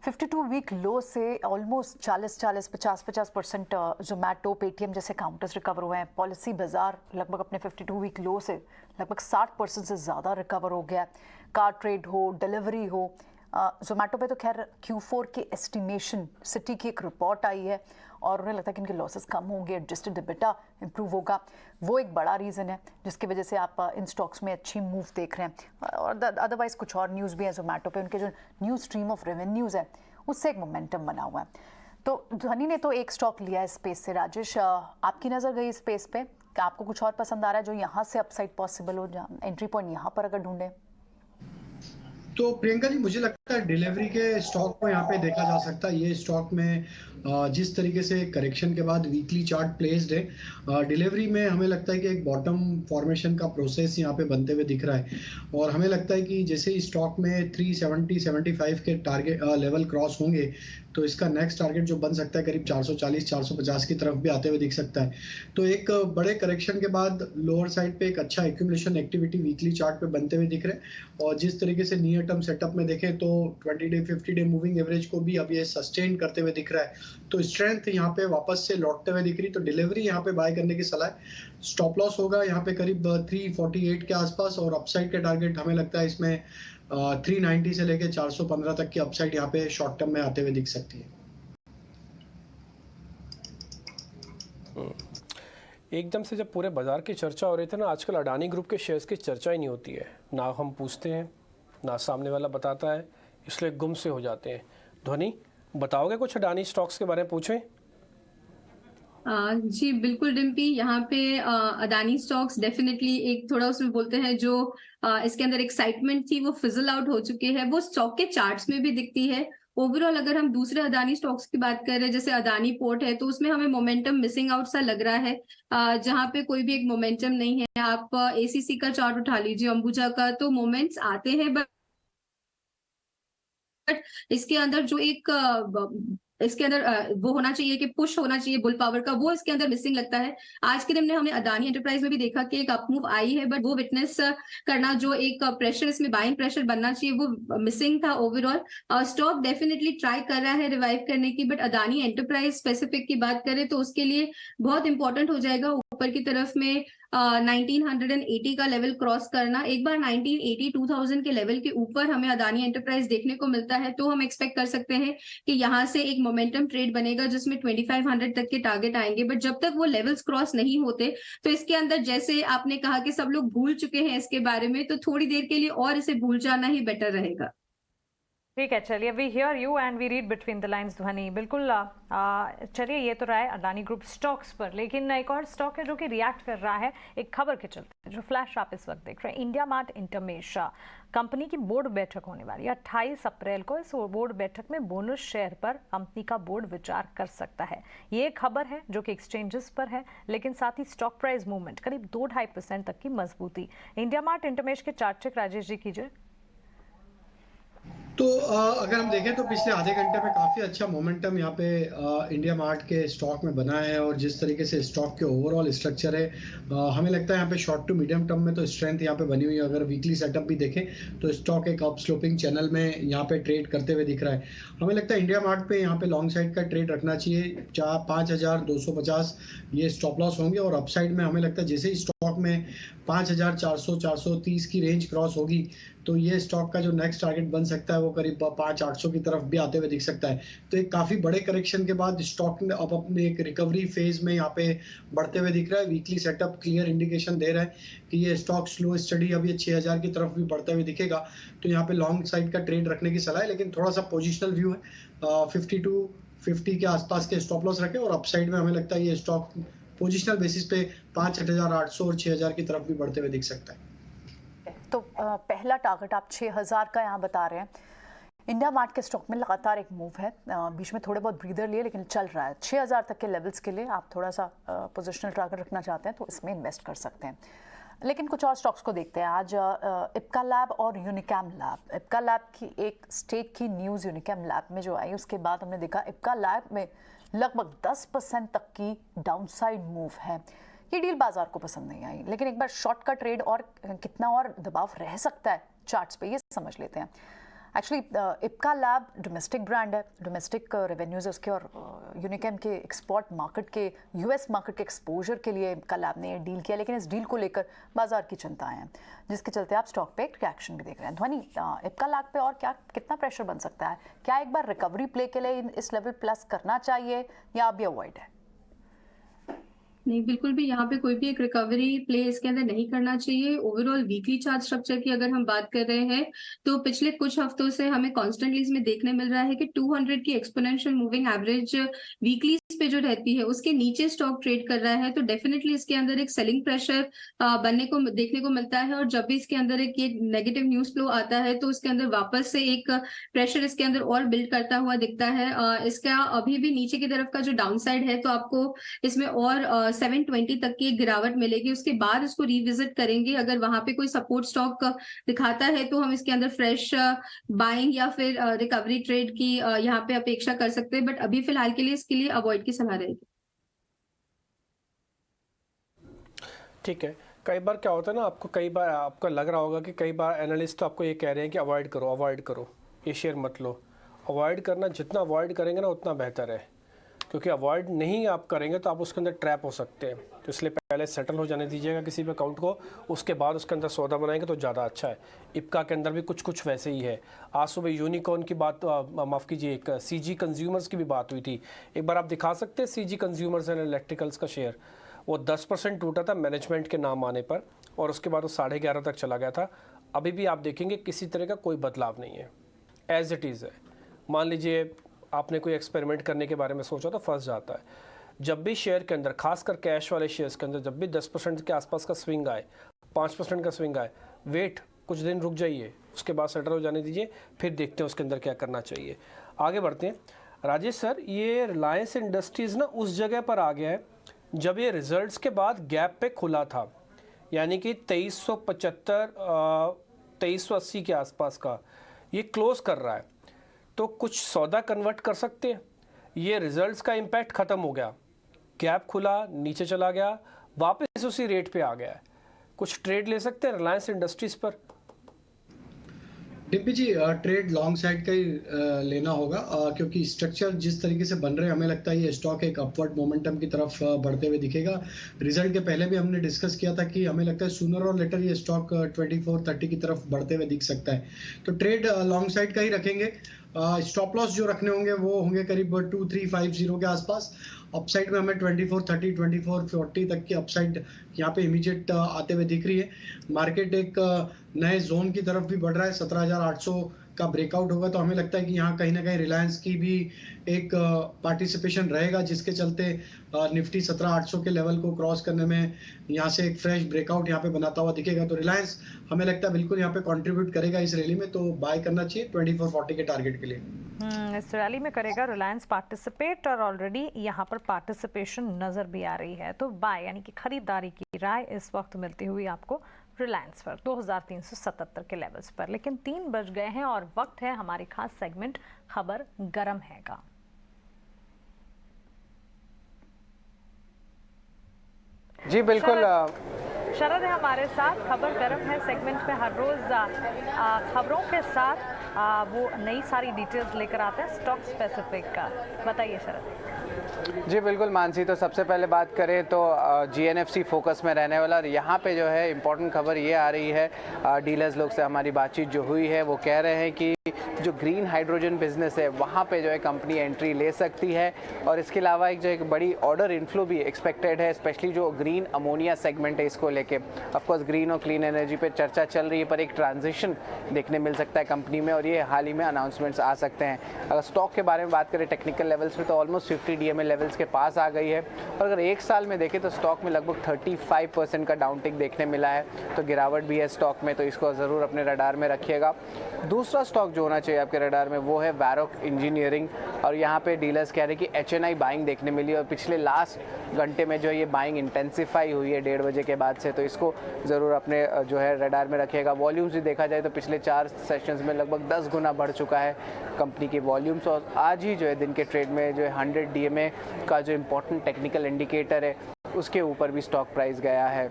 52 वीक लो से ऑलमोस्ट 50% जोमेटो पेटीएम जैसे काउंटर्स रिकवर हुए हैं। पॉलिसी बाजार लगभग अपने 52 वीक लो से लगभग 60% से ज़्यादा रिकवर हो गया। कार ट्रेड हो, डिलीवरी हो, जोमेटो पे तो खैर Q4 के एस्टिमेशन सिटी की एक रिपोर्ट आई है और उन्हें लगता है कि इनके लॉसेस कम होंगे, एडजस्टेड EBITDA इंप्रूव होगा। वो एक बड़ा रीज़न है जिसकी वजह से आप इन स्टॉक्स में अच्छी मूव देख रहे हैं। और अदरवाइज कुछ और न्यूज़ भी है जोमेटो पे, उनके जो न्यू स्ट्रीम ऑफ रेवेन्यूज़ है उससे एक मोमेंटम बना हुआ है। तो ध्वनि ने तो एक स्टॉक लिया है स्पेस से। राजेश, आपकी नज़र गई स्पेस पे, क्या आपको कुछ और पसंद आ रहा है जो यहाँ से अपसाइड पॉसिबल हो, एंट्री पॉइंट यहाँ पर अगर ढूंढें?
तो प्रियंका जी, मुझे लगता है डिलीवरी के स्टॉक को यहाँ पे देखा जा सकता है। ये स्टॉक में जिस तरीके से करेक्शन के बाद वीकली चार्ट प्लेस्ड है, डिलीवरी में हमें लगता है कि एक बॉटम फॉर्मेशन का प्रोसेस यहाँ पे बनते हुए दिख रहा है। और हमें लगता है कि जैसे इस स्टॉक में 370-75 के टारगेट लेवल क्रॉस होंगे तो इसका नेक्स्ट टारगेट जो बन सकता है करीब 440-450 की तरफ भी आते हुए दिख सकता है। तो एक बड़े करेक्शन के बाद लोअर साइड पे एक अच्छा एक्यूमुलेशन एक्टिविटी वीकली चार्ट पे बनते हुए दिख रहे हैं। और जिस तरीके से नियर टर्म सेटअप में देखें तो 20 डे 50 डे मूविंग एवरेज को भी अब ये सस्टेन करते हुए दिख रहा है। तो स्ट्रेंथ यहाँ पे वापस से लौटते हुए दिख रही, तो डिलीवरी यहाँ पे बाय करने की सलाह है। स्टॉप लॉस होगा यहाँ पे करीब 348 के आसपास, और अपसाइड के टारगेट हमें लगता है इसमें 390 से लेके 415 तक की अपसाइड यहाँ पे शॉर्ट टर्म में आते हुए दिख सकती है।
एकदम से जब पूरे बाजार की चर्चा हो रही थी ना, आजकल अडानी ग्रुप के शेयर्स की चर्चा ही नहीं होती है, ना हम पूछते हैं ना सामने वाला बताता है, इसलिए गुम से हो जाते हैं। ध्वनि, बताओगे कुछ अडानी स्टॉक्स के बारे में? पूछें।
जी बिल्कुल डिम्पी, यहाँ पे अडानी स्टॉक्स डेफिनेटली एक थोड़ा उसमें बोलते हैं जो इसके अंदर एक्साइटमेंट थी वो फिजल आउट हो चुकी है। वो स्टॉक के चार्ट्स में भी दिखती है। ओवरऑल अगर हम दूसरे अडानी स्टॉक्स की बात कर रहे हैं, जैसे अडानी पोर्ट है, तो उसमें हमें मोमेंटम मिसिंग आउट सा लग रहा है, जहाँ पे कोई भी एक मोमेंटम नहीं है। आप ACC का चार्ट उठा लीजिए, अंबुजा का, तो मोमेंट्स आते हैं बट इसके अंदर जो एक इसके अंदर वो होना चाहिए कि पुश होना चाहिए बुल पावर का, वो इसके अंदर मिसिंग लगता है। आज के दिन में हमने अदानी एंटरप्राइज में भी देखा कि एक अप मूव आई है, बट वो विटनेस करना, जो एक प्रेशर इसमें बाइंग प्रेशर बनना चाहिए, वो मिसिंग था ओवरऑल। स्टॉक डेफिनेटली ट्राई कर रहा है रिवाइव करने की, बट अदानी एंटरप्राइज स्पेसिफिक की बात करें तो उसके लिए बहुत इंपॉर्टेंट हो जाएगा ऊपर की तरफ में 1980 का लेवल क्रॉस करना। एक बार 1980 2000 के लेवल के ऊपर हमें अदानी एंटरप्राइज देखने को मिलता है तो हम एक्सपेक्ट कर सकते हैं कि यहाँ से एक मोमेंटम ट्रेड बनेगा जिसमें 2500 तक के टारगेट आएंगे। बट जब तक वो लेवल्स क्रॉस नहीं होते तो इसके अंदर, जैसे आपने कहा कि सब लोग भूल चुके हैं इसके बारे में, तो थोड़ी देर के लिए और इसे भूल जाना ही बेटर रहेगा।
ठीक है, चलिए we hear you and we read between the lines Dhwani. बिल्कुल, चलिए ये तो रहा है अडानी ग्रुप स्टॉक्स पर, लेकिन एक और स्टॉक है जो कि रिएक्ट कर रहा है एक खबर के चलते, जो फ्लैश आप इस वक्त देख रहे हैं। इंडिया मार्ट इंटरमेश कंपनी की बोर्ड बैठक होने वाली है 28 अप्रैल को। इस बोर्ड बैठक में बोनस शेयर पर कंपनी का बोर्ड विचार कर सकता है। ये खबर है जो कि एक्सचेंजेस पर है, लेकिन साथ ही स्टॉक प्राइस मूवमेंट करीब 2-2.5% तक की मजबूती। इंडिया मार्ट इंटरमेश के चार्ट चेक राजेश जी कीजिए।
तो अगर हम देखें तो पिछले आधे घंटे में काफी अच्छा मोमेंटम यहाँ पे इंडिया मार्ट के स्टॉक में बना है, और जिस तरीके से स्टॉक के ओवरऑल स्ट्रक्चर है, हमें लगता है यहाँ पे शॉर्ट टू मीडियम टर्म में तो स्ट्रेंथ यहाँ पे बनी हुई है। अगर वीकली सेटअप भी देखें तो स्टॉक एक अप स्लोपिंग चैनल में यहाँ पे ट्रेड करते हुए दिख रहा है। हमें लगता है इंडिया मार्ट पे यहाँ पे लॉन्ग साइड का ट्रेड रखना चाहिए। 5250 ये स्टॉप लॉस होंगे, और अपसाइड में हमें लगता है जैसे ही स्टॉक में 5400-430 की रेंज क्रॉस होगी तो ये स्टॉक का जो नेक्स्ट टारगेट बन सकता है वो करीब 5800 की तरफ भी आते हुए दिख सकता है। तो एक काफी बड़े करेक्शन के बाद स्टॉक ने अब अपने एक रिकवरी फेज में यहाँ पे बढ़ते हुए दिख रहा है। वीकली सेटअप क्लियर इंडिकेशन दे रहा है कि ये स्टॉक स्लो स्टडी अब ये 6000 की तरफ भी बढ़ते हुए दिखेगा। तो यहाँ पे लॉन्ग साइड का ट्रेड रखने की सलाह है, लेकिन थोड़ा सा पोजिशनल व्यू है। 5250 के आसपास के स्टॉप लॉस रखें, और अपसाइड में हमें लगता है ये स्टॉक पोजिशनल बेसिस पे 5800 और 6000 की तरफ भी बढ़ते हुए दिख सकता है।
तो पहला टारगेट आप 6000 का यहाँ बता रहे हैं। इंडिया मार्ट के स्टॉक में लगातार एक मूव है, बीच में थोड़े बहुत ब्रीदर लिए लेकिन चल रहा है। 6000 तक के लेवल्स के लिए आप थोड़ा सा पोजिशनल टारगेट रखना चाहते हैं तो इसमें इन्वेस्ट कर सकते हैं। लेकिन कुछ और स्टॉक्स को देखते हैं। आज इप्का लैब और यूनिकैम लैब, इप्का लैब की एक स्टेक की न्यूज़ यूनिकैम लैब में जो आई, उसके बाद हमने देखा इप्का लैब में लगभग 10% तक की डाउनसाइड मूव है। ये डील बाजार को पसंद नहीं आई, लेकिन एक बार शॉर्ट का ट्रेड और कितना और दबाव रह सकता है चार्ट्स पे, ये समझ लेते हैं। Actually Ipca lab domestic brand है, डोमेस्टिक रेवेन्यूज है उसके, और यूनिकैम के एक्सपोर्ट मार्केट के, यूएस मार्केट के एक्सपोजर के लिए इप्का लैब ने डील किया, लेकिन इस डील को लेकर बाजार की चिंताएं हैं, जिसके चलते आप स्टॉक पे एक रिएक्शन भी देख रहे हैं। ध्वनि, इप्का लैब पे और क्या कितना प्रेशर बन सकता है? क्या एक बार रिकवरी प्ले के लिए इस लेवल प्लस करना चाहिए या अभी अवॉइड है?
नहीं, बिल्कुल भी यहाँ पे कोई भी एक रिकवरी प्ले इसके अंदर नहीं करना चाहिए। ओवरऑल वीकली चार्ट स्ट्रक्चर की अगर हम बात कर रहे हैं तो पिछले कुछ हफ्तों से हमें कॉन्स्टेंटली इसमें देखने मिल रहा है कि 200 की एक्सपोनेंशियल मूविंग एवरेज वीकली पे जो रहती है उसके नीचे स्टॉक ट्रेड कर रहा है, तो डेफिनेटली इसके अंदर एक सेलिंग प्रेशर बनने को देखने को मिलता है। और जब भी इसके अंदर एक ये नेगेटिव न्यूज फ्लो आता है तो उसके अंदर वापस से एक प्रेशर इसके अंदर और बिल्ड करता हुआ दिखता है। इसका अभी भी नीचे की तरफ का जो डाउन साइड है तो आपको इसमें और 720 तक की एक गिरावट मिलेगी। उसके बाद इसको रिविजिट करेंगे। अगर वहां पे कोई सपोर्ट स्टॉक दिखाता है तो हम इसके अंदर फ्रेश बाइंग या फिर रिकवरी ट्रेड की यहाँ पे अपेक्षा कर सकते हैं, बट अभी फिलहाल के लिए इसके लिए अवॉइड की सलाह रहेगी।
ठीक है, कई बार क्या होता है ना, आपको कई बार आपको लग रहा होगा कि कई बार एनालिस्ट तो आपको ये कह रहे हैं कि अवॉइड करो, ये शेयर मत लो। अवॉइड करना, जितना अवॉइड करेंगे ना उतना बेहतर है, क्योंकि अवॉइड नहीं आप करेंगे तो आप उसके अंदर ट्रैप हो सकते हैं। तो इसलिए पहले सेटल हो जाने दीजिएगा किसी भी अकाउंट को, उसके बाद उसके अंदर सौदा बनाएंगे तो ज़्यादा अच्छा है। इप्का के अंदर भी कुछ वैसे ही है। आज सुबह यूनिकॉर्न की बात, माफ़ कीजिए, एक सीजी कंज्यूमर्स की भी बात हुई थी। एक बार आप दिखा सकते हैं सीजी कंज्यूमर्स एंड इलेक्ट्रिकल्स का शेयर, वो 10% टूटा था मैनेजमेंट के नाम आने पर, और उसके बाद वो 11.5 तक चला गया था। अभी भी आप देखेंगे किसी तरह का कोई बदलाव नहीं है, एज इट इज़ है। मान लीजिए आपने कोई एक्सपेरिमेंट करने के बारे में सोचा तो फंस जाता है। जब भी शेयर के अंदर, खासकर कैश वाले शेयर्स के अंदर, जब भी 10% के आसपास का स्विंग आए, 5% का स्विंग आए, वेट कुछ दिन रुक जाइए, उसके बाद सेटल हो जाने दीजिए, फिर देखते हैं उसके अंदर क्या करना चाहिए। आगे बढ़ते हैं। राजेश सर, ये रिलायंस इंडस्ट्रीज़ ना उस जगह पर आ गया है जब ये रिजल्ट्स के बाद गैप पे खुला था, यानी कि 2375 2380 के आसपास का ये क्लोज कर रहा है, तो कुछ सौदा कन्वर्ट कर सकते हैं। ये रिजल्ट्स का इम्पैक्ट खत्म हो गया, गैप खुला, नीचे चला गया, वापस उसी रेट पे आ गया है। कुछ ट्रेड ले सकते हैं रिलायंस इंडस्ट्रीज पर?
डिम्पी जी, ट्रेड लॉन्ग साइड का ही लेना होगा, क्योंकि स्ट्रक्चर जिस तरीके से बन रहे हैं हमें लगता है ये स्टॉक एक अपवर्ड मोमेंटम की तरफ बढ़ते हुए दिखेगा। रिजल्ट के पहले भी हमने डिस्कस किया था कि हमें लगता है सूनर और लेटर ये स्टॉक 2430 की तरफ बढ़ते हुए दिख सकता है। तो ट्रेड लॉन्ग साइड का ही रखेंगे। स्टॉप लॉस जो रखने होंगे वो होंगे करीब 2350 के आसपास। अपसाइड में हमें 2430 2440 तक की अपसाइड यहाँ पे इमीडिएट आते हुए दिख रही है। मार्केट एक नए जोन की तरफ भी बढ़ रहा है। 17,800 का ब्रेकआउट होगा तो हमें लगता है कि यहाँ कहीं ना कहीं रिलायंस की भी एक पार्टिसिपेशन रहेगा, जिसके चलते निफ्टी 17,800 के लेवल को क्रॉस करने में यहाँ से एक फ्रेश ब्रेकआउट यहाँ पे बनाता हुआ दिखेगा। तो रिलायंस हमें लगता है बिल्कुल यहाँ पे कंट्रीब्यूट करेगा इस रैली में, तो बाय करना चाहिए 2440 के टारगेट के लिए।
इस रैली में करेगा रिलायंस पार्टिसिपेट, और ऑलरेडी यहाँ पर पार्टिसिपेशन नजर भी आ रही है। तो बाय यानी कि खरीदारी की राय इस वक्त मिलती हुई आपको रिलायंस पर 2377 के लेवल्स पर। लेकिन 3 बज गए हैं और वक्त है हमारी खास सेगमेंट खबर गरम है का।
जी बिल्कुल,
शरद है हमारे साथ। खबर गरम है सेगमेंट में हर रोज खबरों के साथ वो नई सारी डिटेल्स लेकर आते हैं स्टॉक स्पेसिफिक का। बताइए शरद।
जी बिल्कुल मानसी, तो सबसे पहले बात करें तो GNFC फोकस में रहने वाला, और यहाँ पे जो है इम्पोर्टेंट खबर ये आ रही है, डीलर्स लोग से हमारी बातचीत जो हुई है वो कह रहे हैं कि जो ग्रीन हाइड्रोजन बिजनेस है वहाँ पे जो है कंपनी एंट्री ले सकती है। और इसके अलावा एक बड़ी ऑर्डर इनफ्लो भी एक्सपेक्टेड है, स्पेशली जो ग्रीन अमोनिया सेगमेंट है इसको लेके। ऑफकोर्स ग्रीन और क्लीन एनर्जी पे चर्चा चल रही है, पर एक ट्रांजिशन देखने मिल सकता है कंपनी में, और ये हाल ही में अनाउंसमेंट्स आ सकते हैं। अगर स्टॉक के बारे में बात करें टेक्निकल लेवल्स पे तो ऑलमोस्ट 50 DMA लेवल्स के पास आ गई है, और अगर एक साल में देखें तो स्टॉक में लगभग 35% का डाउनटिक देखने मिला है। तो गिरावट भी है स्टॉक में, तो इसको ज़रूर अपने रडार में रखिएगा। दूसरा स्टॉक जो होना चाहिए आपके रडार में वो है वैरोक इंजीनियरिंग, और यहाँ पे डीलर्स कह रहे हैं कि HNI बाइंग देखने मिली, और पिछले लास्ट घंटे में जो ये बाइंग इंटेंसिफाई हुई है 1:30 बजे के बाद से, तो इसको ज़रूर अपने जो है रडार में रखिएगा। वॉल्यूम्स भी देखा जाए तो पिछले 4 सेशंस में लगभग 10 गुना बढ़ चुका है कंपनी की वॉल्यूम्स, और आज ही जो है दिन के ट्रेड में जो है 100 DMA का जो इम्पोर्टेंट टेक्निकल इंडिकेटर है उसके ऊपर भी स्टॉक प्राइस गया है।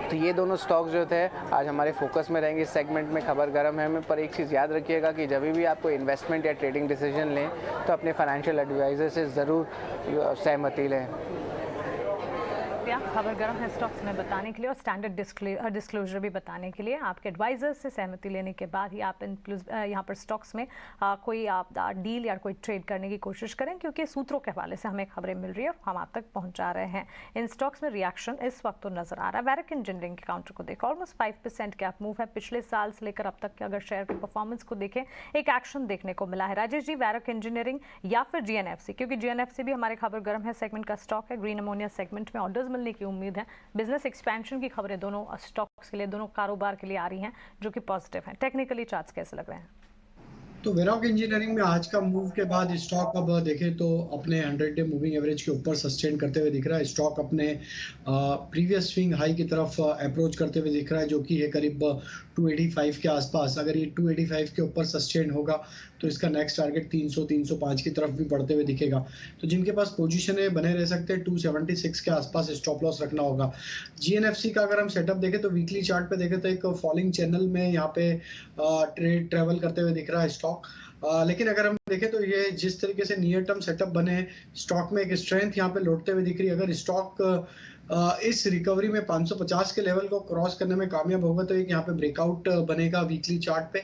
तो ये दोनों स्टॉक जो थे आज हमारे फोकस में रहेंगे इस सेगमेंट में। खबर गरम है में, पर एक चीज़ याद रखिएगा कि जब भी आप कोई इन्वेस्टमेंट या ट्रेडिंग डिसीजन लें तो अपने फाइनेंशियल एडवाइज़र से ज़रूर सहमति लें।
खबर गरम है स्टॉक्स में बताने के लिए और स्टैंडर्ड डिस्क्लोजर भी बताने के लिए आपके एडवाइजर से सहमति लेने के बाद ही आप यहाँ पर स्टॉक्स में कोई आप डील या कोई ट्रेड करने की कोशिश करें, क्योंकि सूत्रों के हवाले से हमें खबरें मिल रही है और हम आप तक पहुंचा रहे हैं। इन स्टॉक्स में रिएक्शन इस वक्त तो नजर आ रहा है। वैरोक इंजीनियरिंग के काउंटर को देखो, ऑलमोस्ट 5% गैप मूव है। पिछले साल से लेकर अब तक के अगर शेयर के परफॉर्मेंस को देखें एक एक्शन देखने को मिला है। राजेश जी, वैरोक इंजीनियरिंग या फिर GNFC, क्योंकि GNFC भी हमारे खबर गरम है सेगमेंट का स्टॉक है। ग्रीन अमोनिया सेगमेंट में ऑर्डर्स मिलने की उम्मीद है। बिजनेस एक्सपेंशन की खबरें दोनों स्टॉक्स के लिए, दोनों कारोबार के लिए आ रही हैं, जो कि पॉजिटिव हैं। टेक्निकली चार्ट्स कैसे लग रहे हैं?
तो वैरोक इंजीनियरिंग में आज का मूव के बाद स्टॉक अब देखें तो अपने 100 डे मूविंग एवरेज के ऊपर सस्टेन करते हुए दिख रहा है। स्टॉक अपने प्रीवियस स्विंग हाई की तरफ अप्रोच करते हुए दिख रहा है, जो कि है करीब 285 के आसपास। अगर ये 285 के ऊपर सस्टेन होगा तो इसका नेक्स्ट टारगेट 300-305 की तरफ भी बढ़ते हुए दिखेगा। तो जिनके पास पोजीशन है बने रह सकते हैं। 276 के आसपास स्टॉप लॉस रखना होगा। GNFC का अगर हम सेटअप देखें तो वीकली चार्ट पे देखें तो एक फॉलिंग चैनल में यहाँ पे ट्रेवल करते हुए दिख रहा है स्टॉक। लेकिन अगर हम देखें तो ये जिस तरीके से नियर टर्म सेटअप बने हैं स्टॉक में, एक स्ट्रेंथ यहाँ पे लौटते हुए दिख रही है। अगर स्टॉक इस रिकवरी में 550 के लेवल को क्रॉस करने में कामयाब होगा तो एक यहाँ पे ब्रेकआउट बनेगा वीकली चार्ट पे,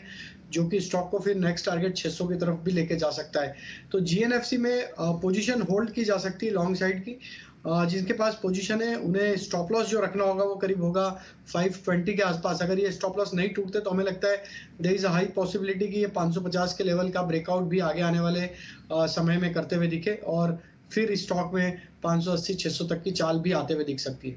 जो कि स्टॉक को फिर नेक्स्ट टारगेट 600 की तरफ भी लेके जा सकता है। तो GNFC में पोजीशन होल्ड की जा सकती है लॉन्ग साइड की। जिनके पास पोजीशन है उन्हें स्टॉप लॉस जो रखना होगा वो करीब होगा 520 के आसपास। अगर ये स्टॉप लॉस नहीं टूटते तो हमें लगता है there is a high possibility कि ये 550 के लेवल का ब्रेकआउट भी आगे आने वाले समय में करते हुए दिखे, और फिर स्टॉक में 580-600 तक की चाल भी आते हुए दिख सकती है।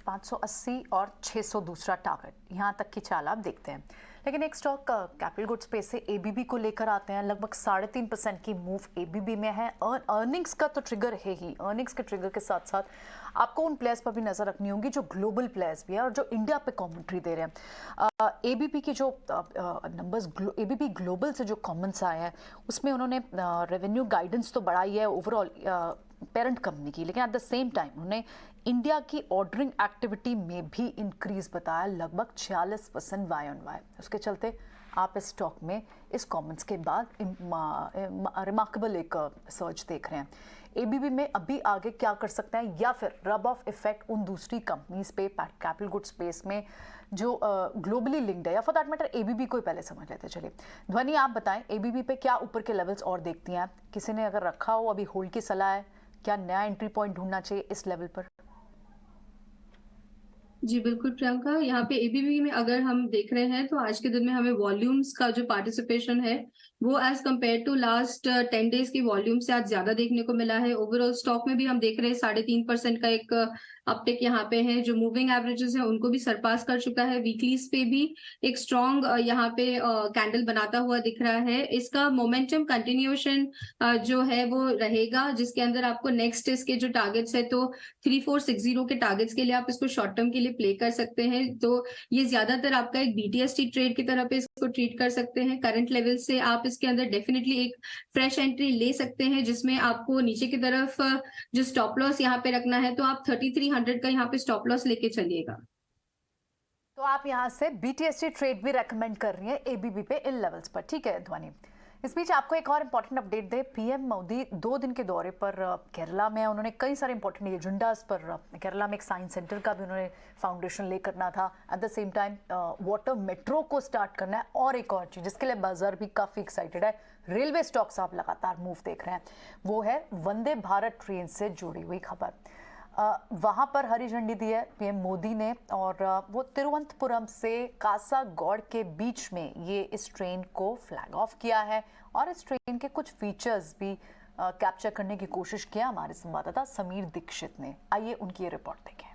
580 और 600 दूसरा टारगेट, यहाँ तक की चाल आप देखते हैं। लेकिन एक स्टॉक कैपिटल गुड्स स्पेस से एबीबी को लेकर आते हैं। लगभग 3.5% की मूव एबीबी में है। अर्निंग्स का तो ट्रिगर है ही, अर्निंग्स के ट्रिगर के साथ साथ आपको उन प्लेयर्स पर भी नजर रखनी होगी जो ग्लोबल प्लेयर्स भी है और जो इंडिया पे कमेंट्री दे रहे हैं। एबीपी की जो नंबर्स एबीपी ग्लोबल से जो कमेंट्स आए हैं उसमें उन्होंने रेवेन्यू गाइडेंस तो बढ़ाई है ओवरऑल पेरेंट कंपनी की, लेकिन एट द सेम टाइम उन्होंने इंडिया की ऑर्डरिंग एक्टिविटी में भी इंक्रीज बताया, लगभग 46% वाई ऑन वाई। उसके चलते आप इस स्टॉक में इस कमेंट्स के बाद रिमार्केबल एक सर्च देख रहे हैं। एबीबी में अभी आगे क्या कर सकते हैं, या फिर रब ऑफ इफेक्ट उन दूसरी कंपनीज पे कैपिटल गुड स्पेस में जो ग्लोबली लिंक्ड है, या फॉर दैट मैटर एबीबी को ही पहले समझ लेते चलिए। ध्वनि आप बताएं, एबीबी पे क्या ऊपर के लेवल्स और देखती हैं आप? किसी ने अगर रखा हो अभी होल्ड की सलाह है, क्या नया एंट्री पॉइंट ढूंढना चाहिए इस लेवल पर?
जी बिल्कुल प्रियंका, यहाँ पे एबीबी में अगर हम देख रहे हैं तो आज के दिन में हमें वॉल्यूम्स का जो पार्टिसिपेशन है वो as compared to last 10 days की वॉल्यूम से आज ज्यादा देखने को मिला है। ओवरऑल स्टॉक में भी हम देख रहे हैं 3.5% का एक अपटेक यहाँ पे है। जो मूविंग एवरेजेस है उनको भी सरपास कर चुका है। वीकलीज पे भी एक स्ट्रॉन्ग यहाँ पे कैंडल बनाता हुआ दिख रहा है। इसका मोमेंटम कंटिन्यूएशन जो है वो रहेगा, जिसके अंदर आपको नेक्स्ट इसके जो टारगेट्स है तो 3460 के टारगेट्स के लिए आप इसको शॉर्ट टर्म के लिए प्ले कर सकते हैं। तो ये ज्यादातर आपका एक बीटीएसटी ट्रेड की तरह पे इसको ट्रीट कर सकते हैं। करंट लेवल से आप इसके अंदर डेफिनेटली एक फ्रेश एंट्री ले सकते हैं, जिसमें आपको नीचे की तरफ जो स्टॉप लॉस यहाँ पे रखना है तो आप 3300 का यहाँ पे स्टॉप लॉस लेके चलिएगा।
तो आप यहाँ से बीटीएसटी ट्रेड भी रेकमेंड कर रही है एबीबी पे इन लेवल्स पर, ठीक है ध्वनि। इस बीच आपको एक और इंपॉर्टेंट अपडेट दे, पीएम मोदी 2 दिन के दौरे पर केरला में, उन्होंने कई सारे इंपॉर्टेंट एजेंडास पर, केरला में एक साइंस सेंटर का भी उन्होंने फाउंडेशन ले करना था, at the same time water metro को स्टार्ट करना है, और एक और चीज़ जिसके लिए बाजार भी काफ़ी एक्साइटेड है, रेलवे स्टॉक्स आप लगातार मूव देख रहे हैं, वो है वंदे भारत ट्रेन से जुड़ी हुई खबर। वहाँ पर हरी झंडी दी है पीएम मोदी ने, और वो तिरुवनंतपुरम से कासागौड़ के बीच में ये इस ट्रेन को फ्लैग ऑफ किया है, और इस ट्रेन के कुछ फीचर्स भी कैप्चर करने की कोशिश किया हमारे संवाददाता समीर दीक्षित ने। आइए उनकी ये रिपोर्ट देखें।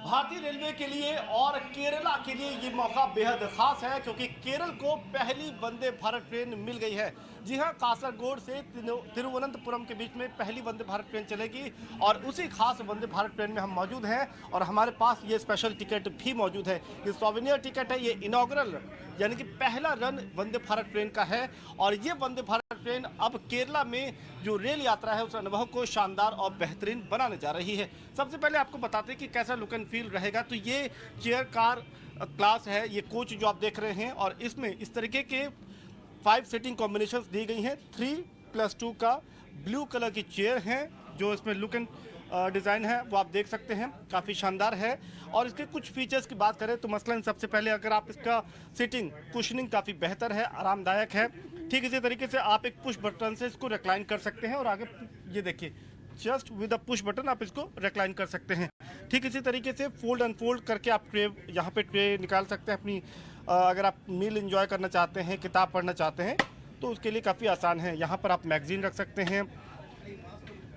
भारतीय रेलवे के लिए और केरला के लिए ये मौका बेहद खास है, क्योंकि केरल को पहली वंदे भारत ट्रेन मिल गई है। जी हां, कासारगोड से तिरुवनंतपुरम के बीच में पहली वंदे भारत ट्रेन चलेगी, और उसी खास वंदे भारत ट्रेन में हम मौजूद हैं, और हमारे पास ये स्पेशल टिकट भी मौजूद है। ये सोवेनियर टिकट है, ये इनॉग्रल यानी कि पहला रन वंदे भारत ट्रेन का है, और ये वंदे भारत ट्रेन अब केरला में जो रेल यात्रा है उस अनुभव को शानदार और बेहतरीन बनाने जा रही है। सबसे पहले आपको बताते हैं कि कैसा लुक एंड फील रहेगा। तो ये चेयर कार क्लास है, ये कोच जो आप देख रहे हैं, और इसमें इस तरीके के 5 सीटिंग कॉम्बिनेशंस दी गई हैं। 3+2 का ब्लू कलर की चेयर हैं, जो इसमें लुक एंड डिज़ाइन है वो आप देख सकते हैं, काफ़ी शानदार है। और इसके कुछ फीचर्स की बात करें तो मसलन सबसे पहले अगर आप इसका सीटिंग कुशनिंग काफ़ी बेहतर है, आरामदायक है। ठीक इसी तरीके से आप एक पुश बटन से इसको रिक्लाइन कर सकते हैं, और आगे ये देखिए just with a push button आप इसको रिक्लाइन कर सकते हैं। ठीक इसी तरीके से फोल्ड अनफोल्ड करके आप ट्रे यहाँ पे ट्रे निकाल सकते हैं अपनी। अगर आप मील एंजॉय करना चाहते हैं, किताब पढ़ना चाहते हैं, तो उसके लिए काफ़ी आसान है। यहाँ पर आप मैगजीन रख सकते हैं।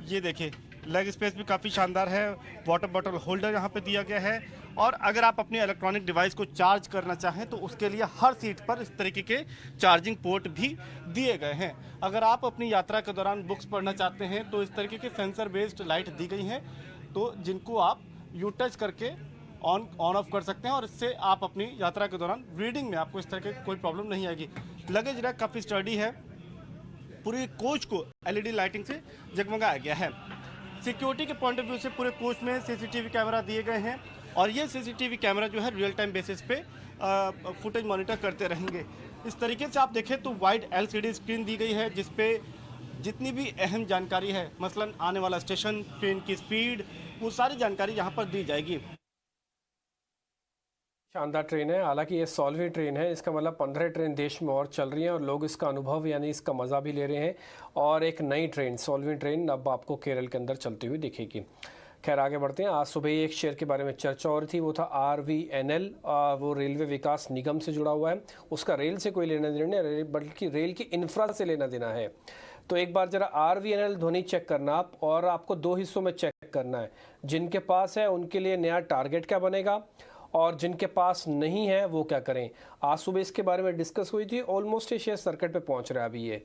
ये देखिए लेग स्पेस भी काफ़ी शानदार है। वाटर बॉटल होल्डर यहाँ पे दिया गया है, और अगर आप अपने इलेक्ट्रॉनिक डिवाइस को चार्ज करना चाहें तो उसके लिए हर सीट पर इस तरीके के चार्जिंग पोर्ट भी दिए गए हैं। अगर आप अपनी यात्रा के दौरान बुक्स पढ़ना चाहते हैं तो इस तरीके के सेंसर बेस्ड लाइट दी गई हैं, तो जिनको आप यू टच करके ऑन ऑफ कर सकते हैं, और इससे आप अपनी यात्रा के दौरान रीडिंग में आपको इस तरह की कोई प्रॉब्लम नहीं आएगी। लगेज रैक काफ़ी स्टडी है। पूरे कोच को LED लाइटिंग से जगमगाया गया है। सिक्योरिटी के पॉइंट ऑफ व्यू से पूरे कोच में CCTV कैमरा दिए गए हैं, और ये CCTV कैमरा जो है रियल टाइम बेसिस पे फुटेज मॉनिटर करते रहेंगे। इस तरीके से आप देखें तो वाइड LCD स्क्रीन दी गई है, जिस पे जितनी भी अहम जानकारी है, मसलन आने वाला स्टेशन, ट्रेन की स्पीड, वो सारी जानकारी यहाँ पर दी जाएगी।
शानदार ट्रेन है, हालांकि ये 16वीं ट्रेन है, इसका मतलब 15 ट्रेन देश में और चल रही हैं, और लोग इसका अनुभव यानी इसका मज़ा भी ले रहे हैं, और एक नई ट्रेन 16वीं ट्रेन अब आपको केरल के अंदर चलती हुई दिखेगी। खैर आगे बढ़ते हैं। आज सुबह ही एक शेयर के बारे में चर्चा हो रही थी, वो था RVNL, वो रेलवे विकास निगम से जुड़ा हुआ है। उसका रेल से कोई लेना देना नहीं, बल्कि रेल की इंफ्रा से लेना देना है। तो एक बार जरा RVNL ध्वनि चेक करना आप, और आपको दो हिस्सों में चेक करना है। जिनके पास है उनके लिए नया टारगेट क्या बनेगा, और जिनके पास नहीं है वो क्या करें। आज सुबह इसके बारे में डिस्कस हुई थी, ऑलमोस्ट ये शेयर सर्किट पे पहुंच रहा है अभी ये।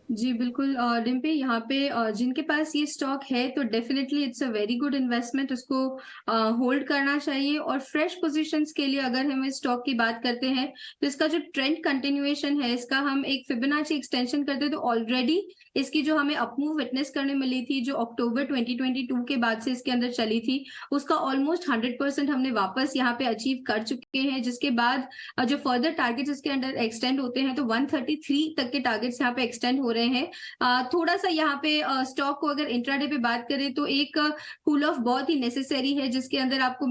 जी बिल्कुल। डिम्पी, यहाँ पे जिनके पास ये स्टॉक है तो definitely it's a very good investment, उसको होल्ड करना चाहिए। और फ्रेश पोजीशंस के लिए अगर हम इस स्टॉक की बात करते हैं तो इसका जो ट्रेंड कंटिन्यूएशन है, इसका हम एक फिबोनाची एक्सटेंशन करते हैं तो ऑलरेडी इसकी जो हमें अपमूव विटनेस करने मिली थी, जो अक्टूबर 2022 के बाद से इसके अंदर चली थी, उसका ऑलमोस्ट 100% हमने वापस यहाँ पे अचीव कर चुके हैं। जिसके बाद जो फर्दर टारगेट्स इसके अंदर एक्सटेंड होते हैं तो 133 तक के टारगेट्स यहाँ पे एक्सटेंड हो रहे हैं। थोड़ा सा यहाँ पे स्टॉक को अगर इंट्राडे पे बात करें तो एक कूल ऑफ बहुत ही नेसेसरी है, जिसके अंदर आपको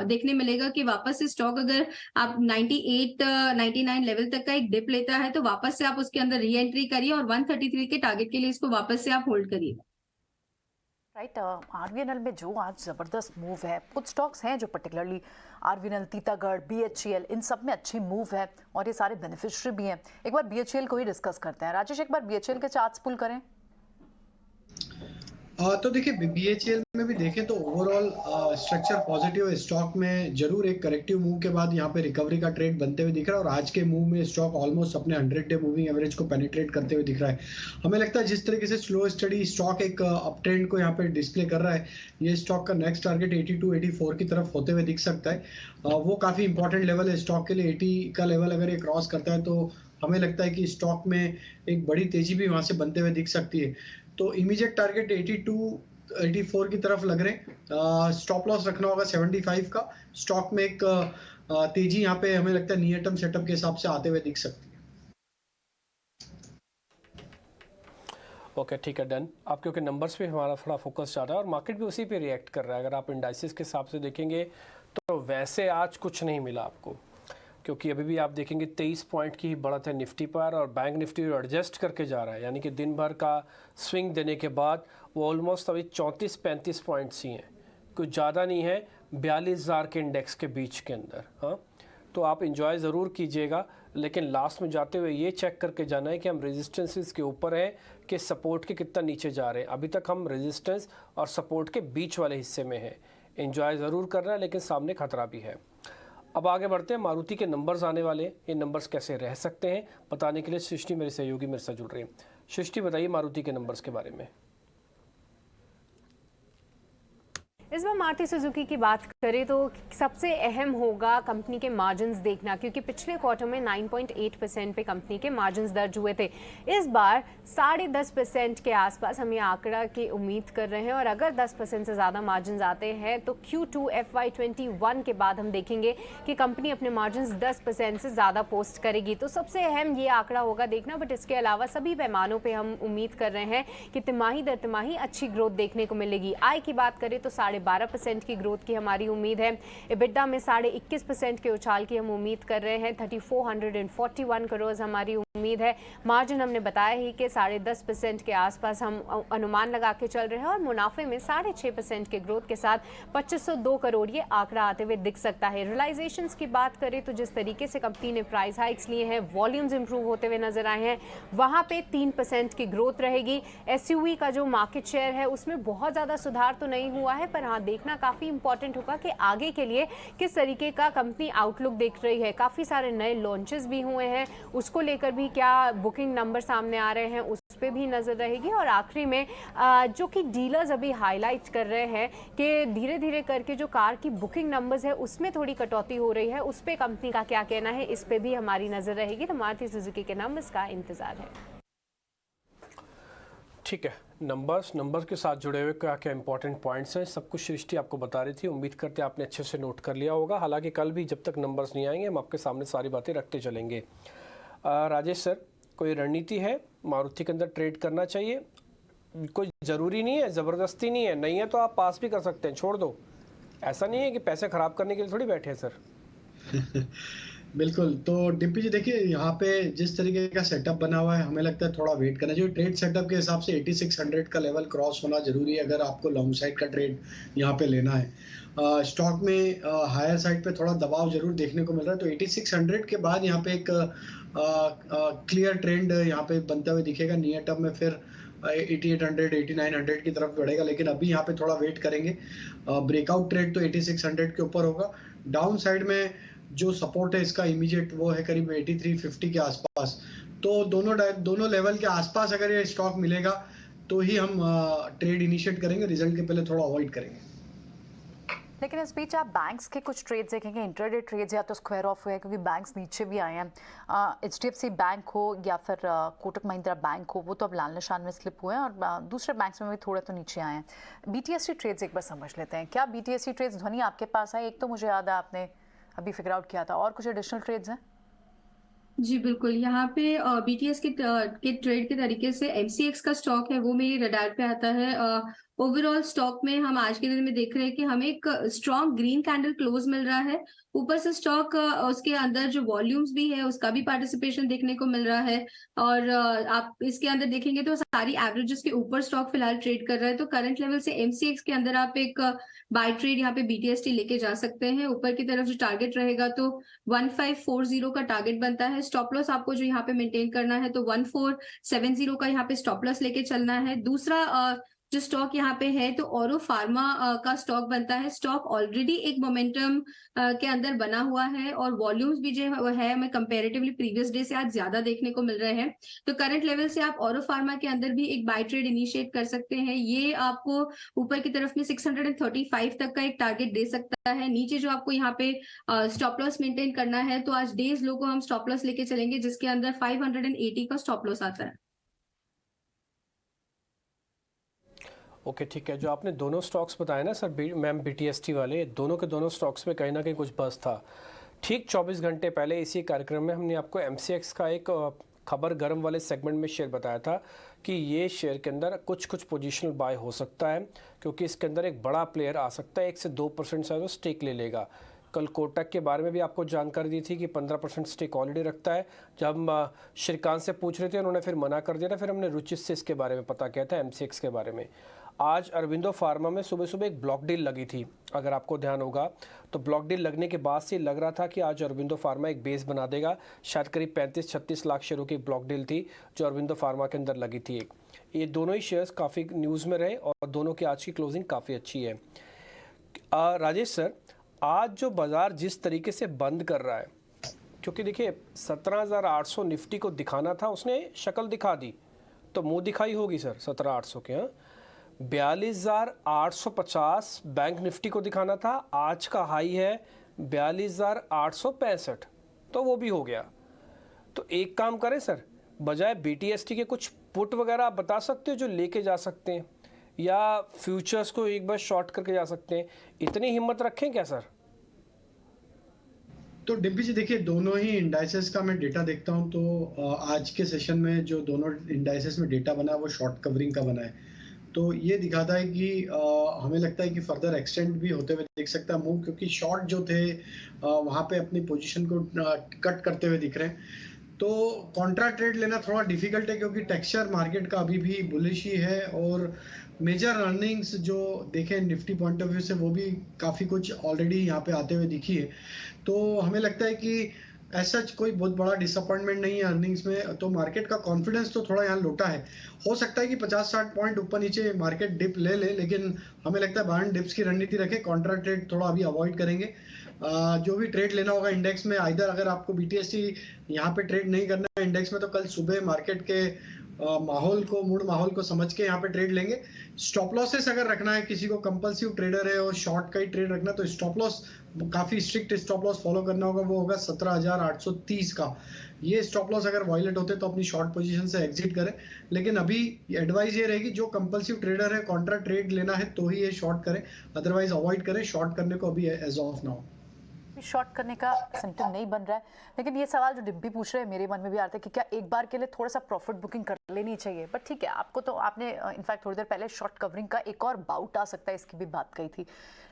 देखने मिलेगा कि वापस से स्टॉक अगर आप 98-99 लेवल तक का एक डिप लेता है तो वापस से आप उसके अंदर री एंट्री करिए और 133 के टारगेट के लिए इसको वापस से आप होल्ड करिए।
राइट, RVNL में जो आज जबरदस्त मूव है, कुछ स्टॉक्स हैं जो पर्टिकुलरली RVNL, तीतागढ़, BHEL, इन सब में अच्छी मूव है और ये सारे बेनिफिशियरी भी हैं। एक बार BHEL को ही डिस्कस करते हैं। राजेश, एक बार BHEL के चार्ट्स पुल करें।
तो देखिए BHEL में भी देखें तो ओवरऑल स्ट्रक्चर पॉजिटिव है। स्टॉक में जरूर एक करेक्टिव मूव के बाद यहाँ पे रिकवरी का ट्रेड बनते हुए दिख रहा है, और आज के मूव में स्टॉक ऑलमोस्ट अपने 100 डे मूविंग एवरेज को पेनिट्रेट करते हुए दिख रहा है। हमें लगता है जिस तरीके से स्लो स्टडी स्टॉक एक अप ट्रेंड को यहाँ पे डिस्प्ले कर रहा है, ये स्टॉक का नेक्स्ट टारगेट 82-84 की तरफ होते हुए दिख सकता है। वो काफी इंपॉर्टेंट लेवल है स्टॉक के लिए। 80 का लेवल अगर ये क्रॉस करता है तो हमें लगता है कि स्टॉक में एक बड़ी तेजी भी वहां से बनते हुए दिख सकती है। तो इमीडिएट टारगेट 82-84 की तरफ लग रहे हैं। स्टॉप लॉस रखना होगा 75 का। स्टॉक में एक तेजी यहाँ पे हमें लगता है नियर टर्म सेटअप के हिसाब से आते हुए दिख सकती है।
ओके, ठीक है, डन। आप क्योंकि नंबर्स पे हमारा थोड़ा फोकस जा रहा है और मार्केट भी उसी पे रिएक्ट कर रहा है। अगर आप इंडाइसिस के हिसाब से देखेंगे तो वैसे आज कुछ नहीं मिला आपको, क्योंकि अभी भी आप देखेंगे 23 पॉइंट की बढ़त है निफ्टी पर, और बैंक निफ्टी एडजस्ट करके जा रहा है, यानी कि दिन भर का स्विंग देने के बाद वो ऑलमोस्ट अभी 34-35 पॉइंट्स ही हैं, कुछ ज़्यादा नहीं है 42,000 के इंडेक्स के बीच के अंदर। हाँ, तो आप इंजॉय ज़रूर कीजिएगा, लेकिन लास्ट में जाते हुए ये चेक करके जाना है कि हम रेजिस्टेंसेस के ऊपर हैं कि सपोर्ट के कितना नीचे जा रहे हैं। अभी तक हम रेजिस्टेंस और सपोर्ट के बीच वाले हिस्से में हैं। इंजॉय ज़रूर करना है, लेकिन सामने खतरा भी है। अब आगे बढ़ते हैं। मारुति के नंबर्स आने वाले हैं, ये नंबर्स कैसे रह सकते हैं बताने के लिए सृष्टि मेरे सहयोगी मेरे साथ जुड़ रही है। सृष्टि, बताइए मारुति के नंबर्स के बारे में।
इस बार मारुति सुजुकी की बात करें तो सबसे अहम होगा कंपनी के मार्जिन्स देखना, क्योंकि पिछले क्वार्टर में 9.8% पे कंपनी के मार्जिन्स दर्ज हुए थे। इस बार 10.5% के आसपास हम ये आंकड़ा की उम्मीद कर रहे हैं, और अगर 10% से ज़्यादा मार्जिन्स आते हैं तो Q2 FY21 के बाद हम देखेंगे कि कंपनी अपने मार्जिन्स 10% से ज़्यादा पोस्ट करेगी। तो सबसे अहम ये आंकड़ा होगा देखना। बट इसके अलावा सभी पैमानों पर हम उम्मीद कर रहे हैं कि तिमाही दर तिमाही अच्छी ग्रोथ देखने को मिलेगी। आय की बात करें तो 12.5% की ग्रोथ की हमारी उम्मीद है। EBITDA में 21.5% के उछाल की हम उम्मीद कर रहे हैं। 3441 करोड़ हमारी उम्मीद है। मार्जिन हमने बताया ही कि 10.5% के आसपास हम अनुमान लगा के चल रहे हैं, और मुनाफे में 6.5% के ग्रोथ के साथ 2502 करोड़ ये आंकड़ा आते हुए दिख सकता है। रियलाइजेशंस की बात करें तो जिस तरीके से कंपनी ने प्राइस हाइक्स लिए हैं, वॉल्यूम्स इंप्रूव होते हुए नजर आए हैं, वहां पे 3% की ग्रोथ रहेगी। SUV का जो मार्केट शेयर है उसमें बहुत ज्यादा सुधार तो नहीं हुआ है, पर हाँ देखना काफी इंपॉर्टेंट होगा कि आगे के लिए किस तरीके का कंपनी आउटलुक देख रही है। काफी सारे नए लॉन्चेस भी हुए हैं, उसको लेकर भी क्या बुकिंग नंबर सामने आ रहे हैं उस पे भी नजर रहेगी। और आखिरी में जो कि डीलर्स अभी हाईलाइट कर रहे हैं कि धीरे धीरे करके जो कार की बुकिंग नंबर्स है उसमें थोड़ी कटौती हो रही है, उस पे कंपनी का क्या कहना है इस पे भी हमारी नजर रहेगी। तो मारुति सुजुकी के नंबर्स का इंतजार है।
ठीक है, नंबर्स के साथ जुड़े हुए क्या क्या इंपॉर्टेंट पॉइंट्स हैं, सब कुछ सृष्टि आपको बता रही थी। उम्मीद करते हैं आपने अच्छे से नोट कर लिया होगा। हालांकि कल भी जब तक नंबर्स नहीं आएंगे हम आपके सामने सारी बातें रखते चलेंगे। राजेश सर, कोई रणनीति है मारुति के अंदर ट्रेड करना चाहिए? कोई ज़रूरी नहीं है, ज़बरदस्ती नहीं है, नहीं है तो आप पास भी कर सकते हैं, छोड़ दो। ऐसा नहीं है कि पैसे ख़राब करने के लिए थोड़ी बैठे हैं सर।
बिल्कुल। तो डिम्पी जी देखिए, यहाँ पे जिस तरीके का सेटअप बना हुआ है हमें लगता है थोड़ा वेट करना चाहिए। ट्रेड सेटअप के हिसाब से 8600 का लेवल क्रॉस होना जरूरी है अगर आपको लॉन्ग साइड का ट्रेड यहाँ पे लेना है। स्टॉक में हायर साइड पे थोड़ा दबाव जरूर देखने को मिल रहा है, तो 8600 के बाद यहाँ पे एक क्लियर ट्रेंड यहाँ पे बनते हुए दिखेगा। नियर टर्म में फिर 8800 8900 की तरफ बढ़ेगा, लेकिन अभी यहाँ पे थोड़ा वेट करेंगे। ब्रेकआउट ट्रेड तो 8600 के ऊपर होगा। डाउन साइड में जो सपोर्ट है इसका इमीडिएट वो है करीब 8350 के आसपास। तो दोनों लेवल के आसपास अगर ये स्टॉक मिलेगा तो ही हम ट्रेड इनिशिएट करेंगे, रिजल्ट के पहले थोड़ा अवॉइड करेंगे।
लेकिन इस बीच आप बैंक्स के कुछ ट्रेड्स देखेंगे, इंट्राडे ट्रेड्स या तो स्क्वायर ऑफ हुए हैं क्योंकि बैंक्स नीचे भी आए हैं। HDFC बैंक हो या फिर कोटक महिंद्रा बैंक हो, वो तो अब लाल निशान में स्लिप हुए हैं और दूसरे बैंक्स में भी थोड़े तो नीचे आए हैं। BTST ट्रेड्स एक बार समझ लेते हैं। क्या BTST ट्रेड्स ध्वनि आपके पास है? एक तो मुझे याद है आपने अभी फिगर आउट किया था, और कुछ एडिशनल ट्रेड्स हैं?
जी बिल्कुल, यहाँ पे BTS के ट्रेड के तरीके से MCX का स्टॉक है वो मेरी रडार पे आता है। ओवरऑल स्टॉक में हम आज के दिन में देख रहे हैं कि हमें एक स्ट्रॉन्ग ग्रीन कैंडल क्लोज मिल रहा है। ऊपर से स्टॉक उसके अंदर जो वॉल्यूम्स भी है उसका भी पार्टिसिपेशन देखने को मिल रहा है। और आप इसके अंदर देखेंगे तो सारी एवरेजेस के ऊपर स्टॉक फिलहाल ट्रेड कर रहा है। तो करंट लेवल से MCX के अंदर आप एक बाय ट्रेड यहाँ पे BTST लेके जा सकते हैं। ऊपर की तरफ जो टारगेट रहेगा तो 1540 का टारगेट बनता है। स्टॉप लॉस आपको जो यहाँ पे मेंटेन करना है तो 1470 का यहाँ पे स्टॉप लॉस लेके चलना है। दूसरा जो स्टॉक यहाँ पे है तो औरो फार्मा का स्टॉक बनता है। स्टॉक ऑलरेडी एक मोमेंटम के अंदर बना हुआ है और वॉल्यूम्स भी जो है हमें कंपैरेटिवली प्रीवियस डे से आज ज्यादा देखने को मिल रहे हैं। तो करंट लेवल से आप औरो फार्मा के अंदर भी एक बाय ट्रेड इनिशिएट कर सकते हैं। ये आपको ऊपर की तरफ में 635 तक का एक टारगेट दे सकता है। नीचे जो आपको यहाँ पे स्टॉप लॉस मेंटेन करना है तो आज डेज लो को हम स्टॉप लॉस लेके चलेंगे जिसके अंदर 580 का स्टॉप लॉस आता है।
ओके ठीक है। जो आपने दोनों स्टॉक्स बताए ना सर मैम BTST वाले, दोनों के दोनों स्टॉक्स में कहीं ना कहीं कुछ बस था। ठीक 24 घंटे पहले इसी कार्यक्रम में हमने आपको MCX का एक खबर गर्म वाले सेगमेंट में शेयर बताया था कि ये शेयर के अंदर कुछ पोजिशनल बाय हो सकता है क्योंकि इसके अंदर एक बड़ा प्लेयर आ सकता है, 1 से 2% शायद वो स्टेक ले लेगा। कल कोटक के बारे में भी आपको जानकारी दी थी कि 15% स्टेक ऑलरेडी रखता है। जब हम श्रीकांत से पूछ रहे थे उन्होंने फिर मना कर दिया था, फिर हमने रुचित से इसके बारे में पता किया था MCX के बारे में। आज अरविंदो फार्मा में सुबह सुबह एक ब्लॉक डील लगी थी, अगर आपको ध्यान होगा तो ब्लॉक डील लगने के बाद से लग रहा था कि आज अरविंदो फार्मा एक बेस बना देगा। शायद करीब 35-36 लाख शेयरों की ब्लॉक डील थी जो अरविंदो फार्मा के अंदर लगी थी एक। ये दोनों ही शेयर्स काफ़ी न्यूज़ में रहे और दोनों की आज की क्लोजिंग काफ़ी अच्छी है। राजेश सर, आज जो बाज़ार जिस तरीके से बंद कर रहा है, क्योंकि देखिए 17,800 निफ्टी को दिखाना था, उसने शक्ल दिखा दी तो मुंह दिखाई होगी सर 17,800 के। हाँ, 42,850 बैंक निफ्टी को दिखाना था, आज का हाई है 42,865, तो वो भी हो गया। तो एक काम करें सर, बजाय BTST के कुछ पुट वगैरह आप बता सकते हो जो लेके जा सकते हैं, या फ्यूचर्स को एक बार शॉर्ट करके जा सकते हैं, इतनी हिम्मत रखें क्या सर?
तो डिम्पी जी देखिए, दोनों ही इंडाइसेस का मैं डेटा देखता हूं तो आज के सेशन में जो दोनों इंडाइसेस में डेटा बना है वो शॉर्ट कवरिंग का बना है। तो ये दिखाता है कि हमें लगता है कि फर्दर एक्सटेंड भी होते हुए दिख सकता है मूव, क्योंकि शॉर्ट जो थे वहां पे अपनी पोजीशन को कट करते हुए दिख रहे हैं। तो कॉन्ट्रा ट्रेड लेना थोड़ा डिफिकल्ट है क्योंकि टेक्सचर मार्केट का अभी भी बुलिश ही है और मेजर अर्निंग्स जो देखें निफ्टी पॉइंट ऑफ व्यू से वो भी काफ़ी कुछ ऑलरेडी यहाँ पे आते हुए दिखी है। तो हमें लगता है कि ऐसा कोई बहुत बड़ा डिसअपॉइंटमेंट नहीं है अर्निंग्स में। तो मार्केट का कॉन्फिडेंस तो थोड़ा यहाँ लोटा है। हो सकता है कि 50-60 पॉइंट ऊपर नीचे मार्केट डिप ले ले, लेकिन हमें लगता है बायर्न डिप्स की रणनीति रखें, कॉन्ट्रा ट्रेड थोड़ा अभी अवॉइड करेंगे। जो भी ट्रेड लेना होगा इंडेक्स में, आइदर अगर आपको BTST यहाँ पे ट्रेड नहीं करना है इंडेक्स में तो कल सुबह मार्केट के मूड माहौल को समझ के यहाँ पे ट्रेड लेंगे। स्टॉप लॉसेस अगर रखना है, किसी को कंपल्सिव ट्रेडर है और शॉर्ट का ही ट्रेड रखना, तो स्टॉप लॉस काफी स्ट्रिक्ट स्टॉप लॉस फॉलो करना होगा, वो होगा 17,830 का। ये स्टॉप लॉस अगर वायलेट होते तो अपनी शॉर्ट पोजीशन से एग्जिट करें। लेकिन अभी एडवाइस ये रहेगी, जो कंपल्सिव ट्रेडर है कॉन्ट्रा ट्रेड लेना है तो ही ये शॉर्ट करें, अदरवाइज अवॉइड करें शॉर्ट करने को अभी एज ऑफ नाउ।
शॉर्ट करने का सिम्टम नहीं बन रहा है, लेकिन ये सवाल जो डिम्पी पूछ रहे हैं मेरे मन में भी आता है कि क्या एक बार के लिए थोड़ा सा प्रॉफिट बुकिंग कर लेनी चाहिए। बट ठीक है, आपको तो आपने इनफैक्ट थोड़ी देर पहले शॉर्ट कवरिंग का एक और बाउट आ सकता है इसकी भी बात कही थी।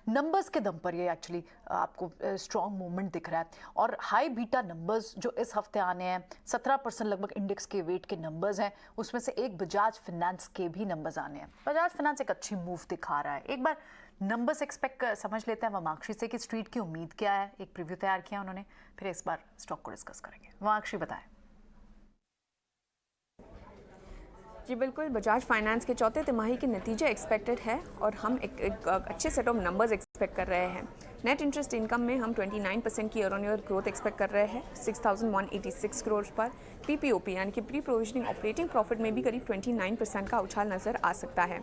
नंबर्स के दम पर ये एक्चुअली आपको स्ट्रॉन्ग मूवमेंट दिख रहा है और हाई बीटा नंबर्स जो इस हफ्ते आने हैं, 17% लगभग इंडेक्स के वेट के नंबर्स हैं, उसमें से एक बजाज फाइनेंस के भी नंबर्स आने हैं। बजाज फाइनेंस एक अच्छी मूव दिखा रहा है। एक बार नंबर्स एक्सपेक्ट समझ लेते हैं वमाक्षी से कि स्ट्रीट की उम्मीद क्या है। एक प्रीव्यू तैयार किया उन्होंने, फिर इस बार स्टॉक को डिस्कस करेंगे। वमाक्षी बताएं।
जी बिल्कुल, बजाज फाइनेंस के चौथे तिमाही के नतीजे एक्सपेक्टेड है और हम एक अच्छे सेट ऑफ नंबर्स एक्सपेक्ट कर रहे हैं। नेट इंटरेस्ट इनकम में हम 29% की year on year growth expect कर रहे हैं 6,186 करोड़ पर। पीपीओपी यानी कि प्री प्रोविजनिंग ऑपरेटिंग प्रॉफिट में भी करीब 29% का उछाल नज़र आ सकता है।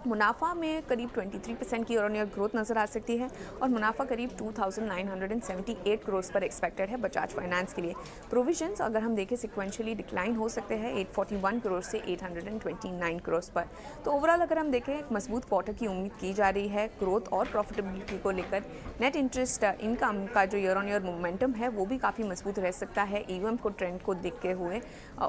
मुनाफा में करीब 23% की ईयर ऑन ईयर ग्रोथ नज़र आ सकती है और मुनाफा करीब 2,978 करोड़ पर एक्सपेक्टेड है बजाज फाइनेंस के लिए। प्रोविजंस अगर हम देखें सिक्वेंशियली डिक्लाइन हो सकते हैं 841 करोड़ से 829 करोड़ पर। तो ओवरऑल अगर हम देखें एक मजबूत क्वार्टर की उम्मीद की जा रही है ग्रोथ और प्रॉफिटेबिलिटी को लेकर। नेट इंटरेस्ट इनकम का जो ईयर ऑन ईयर मोमेंटम है वो भी काफ़ी मजबूत रह सकता है ईवीएम को ट्रेंड को देखते हुए।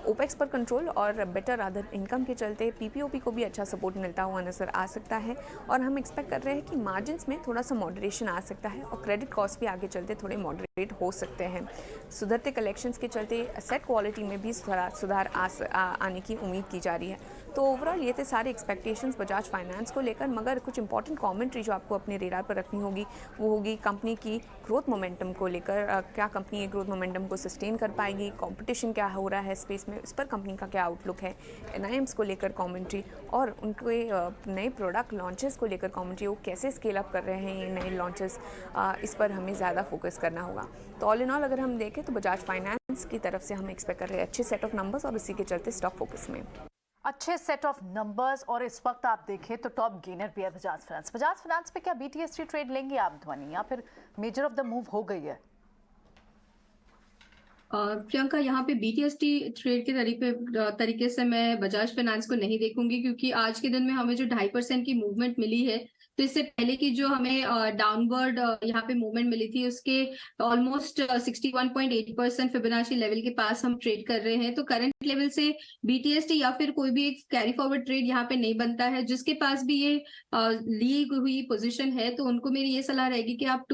ओपेक्स पर कंट्रोल और बेटर अदर इनकम के चलते पीपीओपी को भी अच्छा सपोर्ट मिलता हुआ नजर आ सकता है और हम एक्सपेक्ट कर रहे हैं कि मार्जिन्स में थोड़ा सा मॉडरेशन आ सकता है और क्रेडिट कॉस्ट भी आगे चलते थोड़े मॉडरेट हो सकते हैं। सुधरते कलेक्शंस के चलते एसेट क्वालिटी में भी सुधार आने की उम्मीद की जा रही है। तो ओवरऑल ये थे सारे एक्सपेक्टेशंस बजाज फाइनेंस को लेकर, मगर कुछ इंपॉर्टेंट कमेंट्री जो आपको अपने रेडार पर रखनी होगी वो होगी कंपनी की ग्रोथ मोमेंटम को लेकर। क्या कंपनी ये ग्रोथ मोमेंटम को सस्टेन कर पाएगी, कंपटीशन क्या हो रहा है स्पेस में, इस पर कंपनी का क्या आउटलुक है, एनआईएम्स को लेकर कमेंट्री और उनके नए प्रोडक्ट लॉन्चेस को लेकर कमेंट्री, वो कैसे स्केल अप कर रहे हैं ये नए लॉन्चेस, इस पर हमें ज़्यादा फोकस करना होगा। तो ऑल इन ऑल अगर हम देखें तो बजाज फाइनेंस की तरफ से हम एक्सपेक्ट कर रहे हैं अच्छे सेट ऑफ नंबर्स और इसी के चलते स्टॉक फोकस में
अच्छे सेट ऑफ नंबर्स। और इस वक्त आप देखें तो टॉप गेनर भी है बजाज फाइनेंस। बजाज फाइनेंस पे क्या बीटीएसटी ट्रेड लेंगे आप ध्वनि, या फिर मेजर ऑफ द मूव हो गई है?
प्रियंका, यहाँ पे बीटीएसटी ट्रेड के तरीके से मैं बजाज फाइनेंस को नहीं देखूंगी, क्योंकि आज के दिन में हमें जो 2.5% की मूवमेंट मिली है, तो इससे पहले की जो हमें डाउनवर्ड यहाँ पे मूवमेंट मिली थी उसके ऑलमोस्ट 61.8% फिबोनाची लेवल के पास हम ट्रेड कर रहे हैं। तो करंट लेवल से बीटीएसटी या फिर कोई भी एक कैरी फॉरवर्ड ट्रेड यहाँ पे नहीं बनता है। जिसके पास भी ये ली हुई पोजीशन है तो उनको मेरी ये सलाह रहेगी कि आप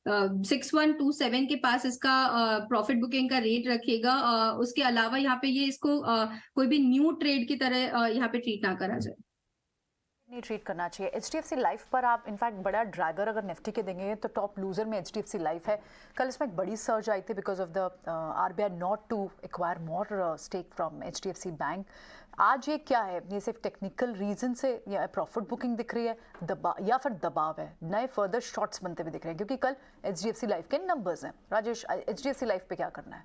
6127 के पास इसका प्रॉफिट बुकिंग का रेट रखिएगा। उसके अलावा यहाँ पे ये इसको कोई भी न्यू ट्रेड की तरह यहाँ पे ट्रीट ना करा जाए,
नहीं ट्रीट करना चाहिए। एचडीएफसी लाइफ पर आप इनफैक्ट बड़ा ड्रैगर अगर निफ्टी के देंगे तो टॉप लूजर में एचडीएफसी लाइफ है। कल इसमें एक बड़ी सर्ज आई थी because of the RBI not to acquire more stake from HDFC bank. आज ये क्या है, ये सिर्फ टेक्निकल रीजन से या प्रॉफिट बुकिंग दिख रही है या फिर दबाव है, नए फर्दर शॉट्स बनते हुए दिख रहे हैं? क्योंकि कल एचडीएफसी लाइफ के नंबर्स हैं। राजेश, एचडीएफसी लाइफ पे क्या करना है?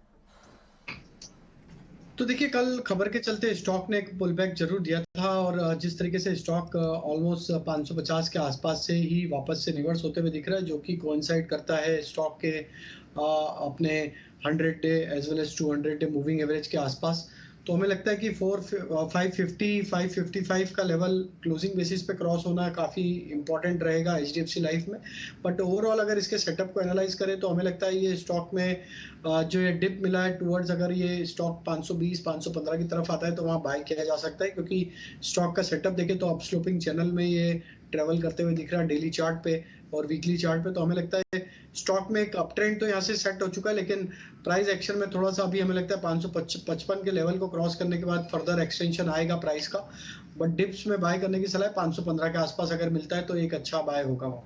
तो देखिए, कल खबर के चलते स्टॉक ने एक पुल बैक जरूर दिया था और जिस तरीके से स्टॉक ऑलमोस्ट 550 के आसपास से ही वापस से रिवर्स होते हुए दिख रहा है, जो कि कोइंसाइड करता है स्टॉक के अपने 100 day as well as 200 day moving average के आसपास। तो हमें लगता है कि 555 का लेवल क्लोजिंग बेसिस पे क्रॉस होना काफ़ी इंपॉर्टेंट रहेगा एचडीएफसी लाइफ में। बट ओवरऑल अगर इसके सेटअप को एनालाइज करें तो हमें लगता है ये स्टॉक में जो ये डिप मिला है टुवर्ड्स, अगर ये स्टॉक 520-515 की तरफ आता है तो वहाँ बाय किया जा सकता है, क्योंकि स्टॉक का सेटअप देखें तो अप स्लोपिंग चैनल में ये ट्रेवल करते हुए दिख रहा है डेली चार्ट पे और वीकली चार्ट पे। तो हमें लगता है स्टॉक में एक अप ट्रेंड तो यहाँ से सेट हो चुका है, लेकिन प्राइस एक्शन में थोड़ा सा अभी हमें लगता है 555 के लेवल को क्रॉस करने के बाद फर्दर एक्सटेंशन आएगा प्राइस का। बट डिप्स में बाय करने की सलाह 515 के आसपास अगर मिलता है तो एक अच्छा बाय होगा वहाँ।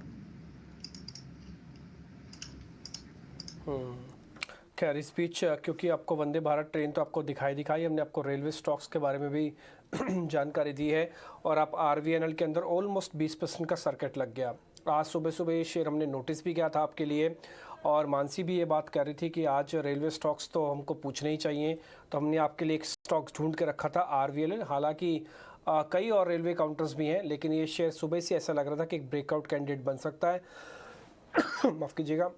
खैर इस बीच क्योंकि आपको वंदे भारत ट्रेन तो आपको दिखाई हमने आपको रेलवे स्टॉक्स के बारे में भी जानकारी दी है और आप आरवीएनएल के अंदर ऑलमोस्ट 20% का सर्किट लग गया। आज सुबह ये शेयर हमने नोटिस भी किया था आपके लिए और मानसी भी ये बात कर रही थी कि आज रेलवे स्टॉक्स तो हमको पूछने ही चाहिए, तो हमने आपके लिए एक स्टॉक्स ढूंढ के रखा था आरवीएनएल। हालांकि कई और रेलवे काउंटर्स भी हैं, लेकिन ये शेयर सुबह से ऐसा लग रहा था कि एक ब्रेकआउट कैंडिडेट बन सकता है। माफ़ कीजिएगा,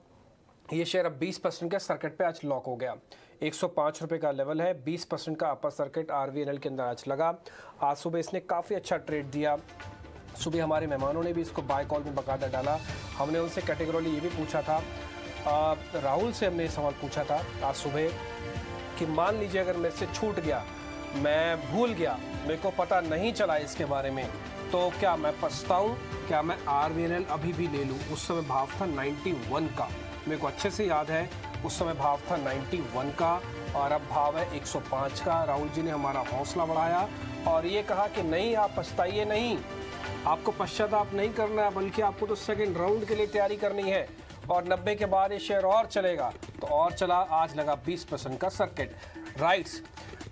ये शेयर अब 20% का सर्किट पे आज लॉक हो गया। 105 रुपये का लेवल है, 20% का अपर सर्किट आरवीएनएल के अंदर आज लगा। आज सुबह इसने काफ़ी अच्छा ट्रेड दिया। सुबह हमारे मेहमानों ने भी इसको बाय कॉल में बाकायदा डाला। हमने उनसे कैटेगोरली ये भी पूछा था, राहुल से हमने सवाल पूछा था आज सुबह कि मान लीजिए अगर मेरे से छूट गया, मैं भूल गया, मेरे को पता नहीं चला इसके बारे में, तो क्या मैं पछताऊँ, क्या मैं आरवीएनएल अभी भी ले लूँ? उस समय भाव था 91 का, मेरे को अच्छे से याद है। उस समय भाव था 91 का और अब भाव है 105 का। राहुल जी ने हमारा हौसला बढ़ाया और ये कहा कि नहीं, आप पछताइए नहीं, आपको पश्चाताप नहीं करना है, बल्कि आपको तो सेकंड राउंड के लिए तैयारी करनी है और 90 के बाद ये शेयर और चलेगा। तो और चला, आज लगा 20% का सर्किट। राइट्स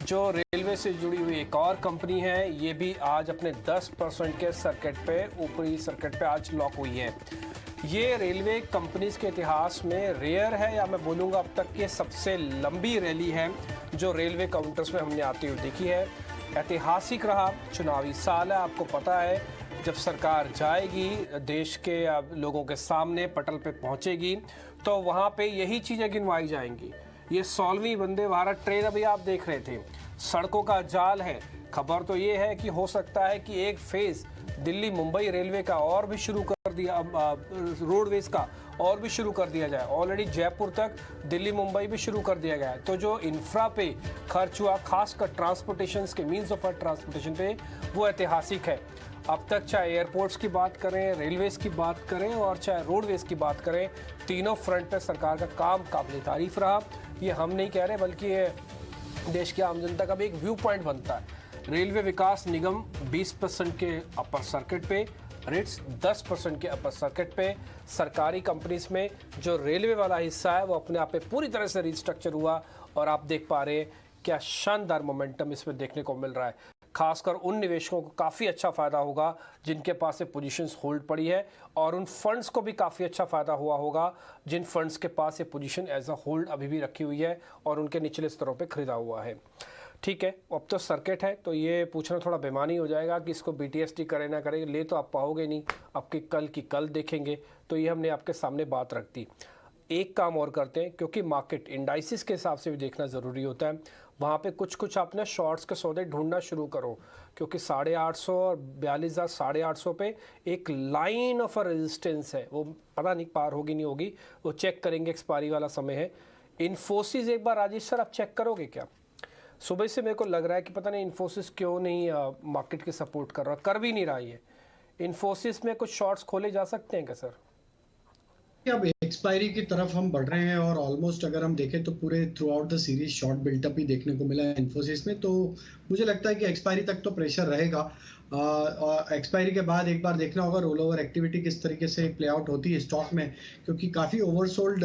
जो रेलवे से जुड़ी हुई एक और कंपनी है, ये भी आज अपने 10% के सर्किट पे, ऊपरी सर्किट पे आज लॉक हुई है। ये रेलवे कंपनीज के इतिहास में रेयर है, या मैं बोलूँगा अब तक ये सबसे लंबी रैली है जो रेलवे काउंटर्स में हमने आती हुई देखी है। ऐतिहासिक रहा, चुनावी साल है, आपको पता है जब सरकार जाएगी देश के लोगों के सामने पटल पे पहुंचेगी तो वहाँ पे यही चीज़ें गिनवाई जाएंगी। ये 16वीं वंदे भारत ट्रेन अभी आप देख रहे थे, सड़कों का जाल है। खबर तो ये है कि हो सकता है कि एक फेज़ दिल्ली मुंबई रेलवे का और भी शुरू कर दिया, रोडवेज का और भी शुरू कर दिया जाए। ऑलरेडी जयपुर तक दिल्ली मुंबई भी शुरू कर दिया गया है। तो जो इंफ्रा पे खर्च हुआ, खासकर ट्रांसपोर्टेशन के मीन्स ऑफ ट्रांसपोर्टेशन पे, वो ऐतिहासिक है। अब तक चाहे एयरपोर्ट्स की बात करें, रेलवेज़ की बात करें और चाहे रोडवेज़ की बात करें, तीनों फ्रंट पे सरकार का काम काबिल तारीफ रहा। ये हम नहीं कह रहे, बल्कि ये देश की आम जनता का भी एक व्यू पॉइंट बनता है। रेलवे विकास निगम 20% के अपर सर्किट पे, रेट्स 10% के अपर सर्किट पे। सरकारी कंपनीज में जो रेलवे वाला हिस्सा है वो अपने आप पे पूरी तरह से रिस्ट्रक्चर हुआ और आप देख पा रहे हैं क्या शानदार मोमेंटम इसमें देखने को मिल रहा है। खासकर उन निवेशकों को काफ़ी अच्छा फ़ायदा होगा जिनके पास से पोजीशंस होल्ड पड़ी है, और उन फंड्स को भी काफ़ी अच्छा फ़ायदा हुआ होगा जिन फंड्स के पास ये पोजीशन एज अ होल्ड अभी भी रखी हुई है और उनके निचले स्तरों पे खरीदा हुआ है। ठीक है, अब तो सर्किट है तो ये पूछना थोड़ा बेमानी हो जाएगा कि इसको BTST करे ना करे, ले तो आप पाओगे नहीं, आपकी कल की कल देखेंगे। तो ये हमने आपके सामने बात रख दी। एक काम और करते हैं, क्योंकि मार्केट इंडाइसिस के हिसाब से भी देखना ज़रूरी होता है। वहाँ पे कुछ आपने शॉर्ट्स के सौदे ढूंढना शुरू करो, क्योंकि 850 और 42,000 850 पे एक लाइन ऑफ रेजिस्टेंस है, वो पता नहीं पार होगी नहीं होगी, वो चेक करेंगे, एक्सपायरी वाला समय है। इन्फोसिस एक बार राजेश सर आप चेक करोगे क्या? सुबह से मेरे को लग रहा है कि पता नहीं इन्फोसिस क्यों नहीं मार्केट की सपोर्ट कर रहा, कर भी नहीं रहा है। इन्फोसिस में कुछ शॉर्ट्स खोले जा सकते हैं क्या सर?
अब एक्सपायरी की तरफ हम बढ़ रहे हैं और ऑलमोस्ट अगर हम देखें तो पूरे throughout the series short built up ही देखने को मिला है इन्फोसिस में। तो मुझे लगता है कि एक्सपायरी तक तो प्रेशर रहेगा। एक्सपायरी के बाद एक बार देखना होगा रोल ओवर एक्टिविटी किस तरीके से प्ले आउट होती है स्टॉक में, क्योंकि काफ़ी ओवरसोल्ड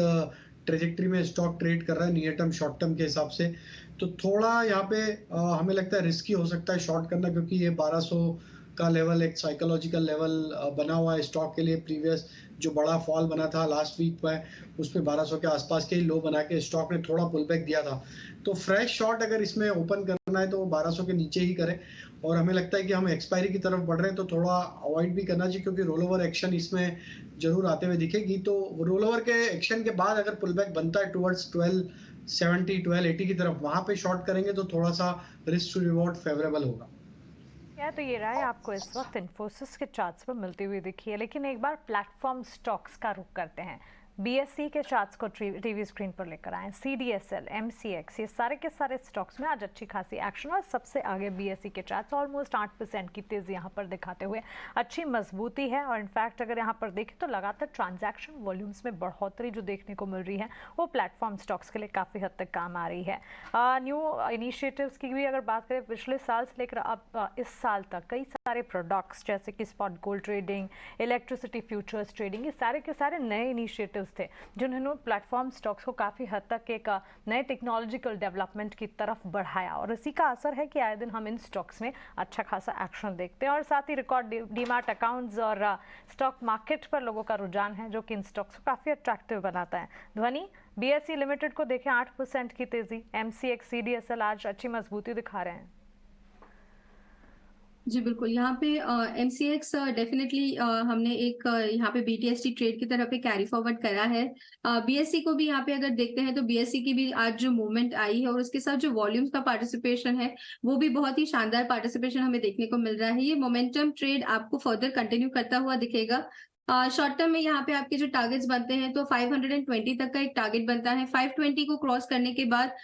ट्रेजेक्ट्री में स्टॉक ट्रेड कर रहा है नियर टर्म शॉर्ट टर्म के हिसाब से। तो थोड़ा यहाँ पे हमें लगता है रिस्की हो सकता है शॉर्ट करना, क्योंकि ये 1200 का लेवल एक साइकोलॉजिकल लेवल बना हुआ है स्टॉक के लिए। प्रीवियस जो बड़ा फॉल बना था लास्ट वीक में, उसमें 1200 के आसपास के ही लो बना के स्टॉक ने थोड़ा पुल बैक दिया था। तो फ्रेश शॉर्ट अगर इसमें ओपन करना है तो वो 1200 के नीचे ही करें। और हमें लगता है कि हम एक्सपायरी की तरफ बढ़ रहे हैं तो थोड़ा अवॉइड भी करना चाहिए, क्योंकि रोल ओवर एक्शन इसमें जरूर आते हुए दिखेगी। तो रोल ओवर के एक्शन के बाद अगर पुल बैक बनता है टुवर्ड्स 1270 1280 की तरफ, वहां पे शॉर्ट करेंगे तो थोड़ा सा रिस्क टू रिवॉर्ड फेवरेबल होगा।
तो ये राय आपको इस वक्त इन्फोसिस के चार्ट्स पर मिलती हुई दिखी है, लेकिन एक बार प्लेटफॉर्म स्टॉक्स का रुख करते हैं। BSE के चार्ट्स को टीवी स्क्रीन पर लेकर आए। CDSL, MCX, ये सारे के सारे स्टॉक्स में आज अच्छी खासी एक्शन, और सबसे आगे BSE के चार्ट्स ऑलमोस्ट 8% की तेजी यहाँ पर दिखाते हुए अच्छी मजबूती है। और इनफैक्ट अगर यहाँ पर देखें तो लगातार ट्रांजैक्शन वॉल्यूम्स में बढ़ोतरी जो देखने को मिल रही है वो प्लेटफॉर्म स्टॉक्स के लिए काफ़ी हद तक काम आ रही है। न्यू इनिशिएटिव्स की भी अगर बात करें, पिछले साल से लेकर अब इस साल तक कई सारे प्रोडक्ट्स जैसे कि spot gold trading, electricity futures trading, ये सारे के सारे नए इनिशिएटिव्स थे जिन्होंने प्लेटफॉर्म स्टॉक्स को काफ़ी हद तक एक नए टेक्नोलॉजिकल डेवलपमेंट की तरफ बढ़ाया, और इसी का असर है कि आए दिन हम इन स्टॉक्स में अच्छा खासा एक्शन देखते हैं। और साथ ही रिकॉर्ड डीमार्ट अकाउंट्स और स्टॉक मार्केट पर लोगों का रुझान है जो कि इन स्टॉक्स को काफ़ी अट्रैक्टिव बनाता है। ध्वनि, BSE लिमिटेड को देखें 8% की तेजी, MCX, CDSL आज अच्छी मजबूती दिखा रहे हैं।
जी बिल्कुल, यहाँ पे MCX डेफिनेटली हमने एक यहाँ पे BTST ट्रेड की तरफ कैरी फॉरवर्ड करा है। BSE को भी यहाँ पे अगर देखते हैं तो BSE की भी आज जो मूवमेंट आई है और उसके साथ जो वॉल्यूम्स का पार्टिसिपेशन है वो भी बहुत ही शानदार पार्टिसिपेशन हमें देखने को मिल रहा है। ये मोमेंटम ट्रेड आपको फर्दर कंटिन्यू करता हुआ दिखेगा। शॉर्ट टर्म में यहाँ पे आपके जो टारगेट्स बनते हैं तो 520 तक का एक टारगेट बनता है। 520 को क्रॉस करने के बाद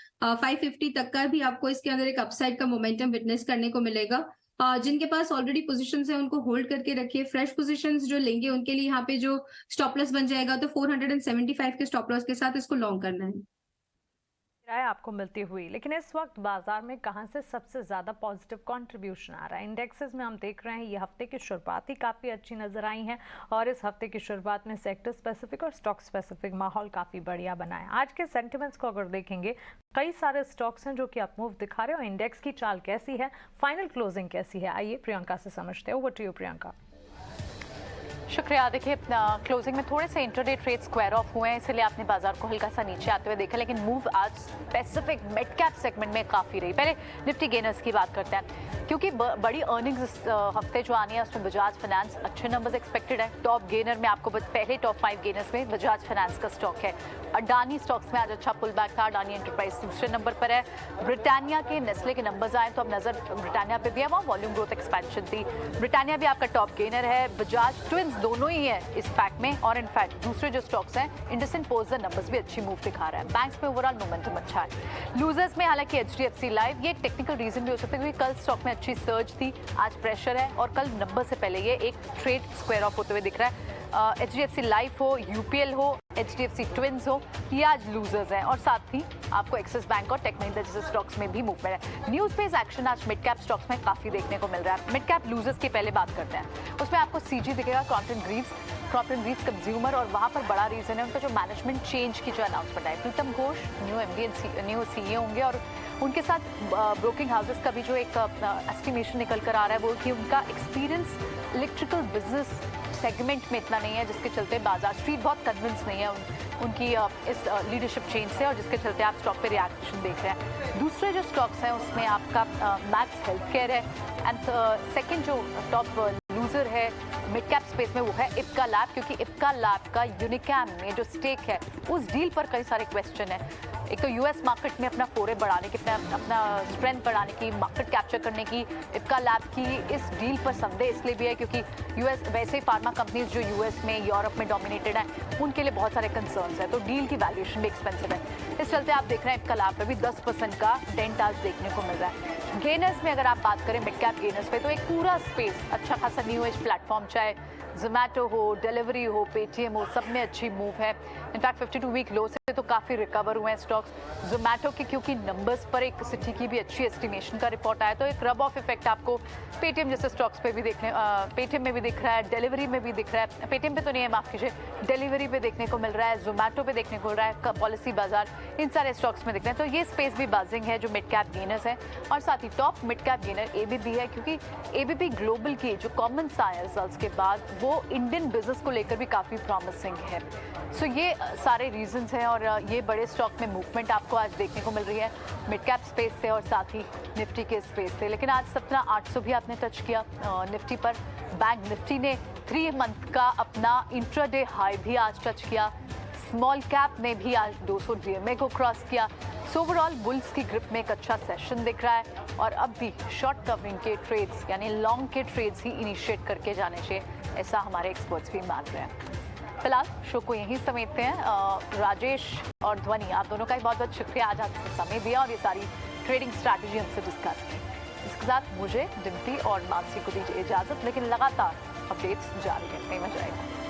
550 तक का भी आपको इसके अंदर एक अपसाइड का मोमेंटम विटनेस करने को मिलेगा। जिनके पास ऑलरेडी पोजीशंस है उनको होल्ड करके रखिए। फ्रेश पोजीशंस जो लेंगे उनके लिए यहाँ पे जो स्टॉप लॉस बन जाएगा तो 475 के स्टॉप लॉस के साथ इसको लॉन्ग करना है।
राय आपको मिलती हुई, लेकिन इस वक्त बाजार में कहां से सबसे ज्यादा पॉजिटिव कंट्रीब्यूशन आ रहा है? इंडेक्सेस में हम देख रहे हैं ये हफ्ते की शुरुआत ही काफी अच्छी नजर आई है और इस हफ्ते की शुरुआत में सेक्टर स्पेसिफिक और स्टॉक स्पेसिफिक माहौल काफी बढ़िया बना है। आज के सेंटिमेंट्स को अगर देखेंगे, कई सारे स्टॉक्स हैं जो कि अपमूव दिखा रहे हैं और इंडेक्स की चाल कैसी है, फाइनल क्लोजिंग कैसी है, आइए प्रियंका से समझते हैं। Over to you Priyanka.
शुक्रिया। देखिए, क्लोजिंग में थोड़े से इंटरडे ट्रेड स्क्वायर ऑफ हुए हैं, इसलिए आपने बाजार को हल्का सा नीचे आते हुए देखा, लेकिन मूव आज स्पेसिफिक मिड कैप सेगमेंट में काफ़ी रही। पहले निफ्टी गेनर्स की बात करते हैं, क्योंकि बड़ी अर्निंग्स इस हफ्ते जो आनी है उसमें बजाज फाइनेंस अच्छे नंबर्स एक्सपेक्टेड है। टॉप गेनर में आपको पहले टॉप 5 गेनर्स में बजाज फाइनेंस का स्टॉक है। अडानी स्टॉक्स में आज अच्छा पुल बैक था, अडानी एंटरप्राइज दूसरे नंबर पर है। ब्रिटानिया के, नेस्ले के नंबर्स आए तो अब नजर ब्रिटानिया पे भी है, वहाँ वॉल्यूम ग्रोथ एक्सपेंशन थी। ब्रिटानिया भी आपका टॉप गेनर है। बजाज ट्विंस दोनों ही है इस पैक में, और इनफैक्ट दूसरे जो स्टॉक्स हैं इंडसइंड पोस्ट नंबर्स भी अच्छी मूव दिखा रहा है। बैंक्स में ओवरऑल मोमेंटम अच्छा है। लूजर्स में हालांकि HDFC लाइफ, ये एक टेक्निकल रीजन भी हो सकता है क्योंकि कल स्टॉक में अच्छी सर्ज थी, आज प्रेशर है और कल नंबर से पहले ये एक ट्रेड स्क्वायर ऑफ होते हुए दिख रहा है। HDFC लाइफ हो, UPL हो, HDFC ट्विंस हो, ये आज लूजर्स हैं और साथ ही आपको एक्सिस बैंक और टेक महिंद्रा जैसे स्टॉक्स में भी मूवमेंट है। न्यूज़ बेस्ड एक्शन आज मिड कैप स्टॉक्स में काफी देखने को मिल रहा है। मिड कैप लूजर्स की पहले बात करते हैं, उसमें आपको CG दिखेगा, क्रॉम्पटन ग्रीव्स कंज्यूमर, और वहाँ पर बड़ा रीजन है उनका जो मैनेजमेंट चेंज की जो अनाउंसमेंट है। Pritam Ghosh new MD new CEO होंगे और उनके साथ ब्रोकिंग हाउसेस का भी जो एक एस्टिमेशन निकल कर आ रहा है वो कि उनका एक्सपीरियंस इलेक्ट्रिकल बिजनेस सेगमेंट में इतना नहीं है, जिसके चलते बाजार स्ट्रीट बहुत कन्विंस नहीं है उनकी इस लीडरशिप चेंज से, और जिसके चलते आप स्टॉक पे रिएक्शन देख रहे हैं। दूसरे जो स्टॉक्स हैं उसमें आपका मैक्स हेल्थ केयर है, एंड सेकेंड जो टॉप लूजर है मिड कैप स्पेस में वो है इप्का लैब, क्योंकि इप्का लैब का यूनिकैम में जो स्टेक है उस डील पर कई सारे क्वेश्चन है। एक तो US मार्केट में अपना फोरे बढ़ाने की, अपना स्ट्रेंथ बढ़ाने की, मार्केट कैप्चर करने की इप्का लैब की इस डील पर संदेह इसलिए भी है क्योंकि US वैसे ही फार्मा कंपनीज जो US में, यूरोप में डोमिनेटेड हैं, उनके लिए बहुत सारे कंसर्न्स हैं, तो डील की वैल्यूएशन भी एक्सपेंसिव है। इस चलते आप देख रहे हैं इप्का लैब पर भी 10% का डेंट आज देखने को मिल रहा है। गेनर्स में अगर आप बात करें मिड कैप गेनर्स पे, तो एक पूरा स्पेस अच्छा खासा न्यू एज प्लेटफॉर्म, चाहे जोमेटो हो, डिलीवरी हो, पेटीएम हो, सब में अच्छी मूव है। इनफैक्ट 52 वीक लो से तो काफ़ी रिकवर हुए हैं स्टॉक्स। जोमेटो के क्योंकि नंबर्स पर एक सिटी की भी अच्छी एस्टिमेशन का रिपोर्ट आया, तो एक रब ऑफ इफेक्ट आपको पेटीएम जैसे स्टॉक्स पे भी देखने, पेटीएम में भी दिख रहा है, डिलीवरी में भी दिख रहा है, पेटीएम पे तो नहीं है माफ़ कीजिए, डिलीवरी पे देखने को मिल रहा है, जोमेटो पे देखने को मिल रहा है, पॉलिसी बाजार, इन सारे स्टॉक्स में दिख रहे हैं। तो ये स्पेस भी बाजिंग है जो मिड कैप गेनर्स है, और साथ ही top mid cap gainer ABB है, क्योंकि ABB ग्लोबल की जो कमेंट्स आए रिजल्ट्स के बाद वो इंडियन बिजनेस को लेकर भी काफ़ी प्रॉमिसिंग है। सो ये सारे रीजंस हैं और ये बड़े स्टॉक में मूवमेंट आपको आज देखने को मिल रही है मिड कैप स्पेस से और साथ ही निफ्टी के स्पेस से। लेकिन आज 17,800 भी आपने टच किया निफ्टी पर। बैंक निफ्टी ने 3 मंथ का अपना इंट्राडे हाई भी आज टच किया। स्मॉल कैप ने भी आज 200 DMA को क्रॉस किया। सो ओवरऑल बुल्स की ग्रिप में एक अच्छा सेशन दिख रहा है और अब भी शॉर्ट कवरिंग के ट्रेड्स यानी लॉन्ग के ट्रेड्स ही इनिशिएट करके जाने चाहिए, ऐसा हमारे एक्सपर्ट्स भी मान रहे हैं। फिलहाल शो को यहीं समेटते हैं। राजेश और ध्वनि, आप दोनों का ही बहुत बहुत शुक्रिया, आज आपने समय दिया और ये सारी ट्रेडिंग स्ट्रैटेजी हमसे डिस्कस की। इसके साथ मुझे डिम्पी और मानसी को दीजिए इजाजत, लेकिन लगातार अपडेट्स जारी रखने में जाएगा।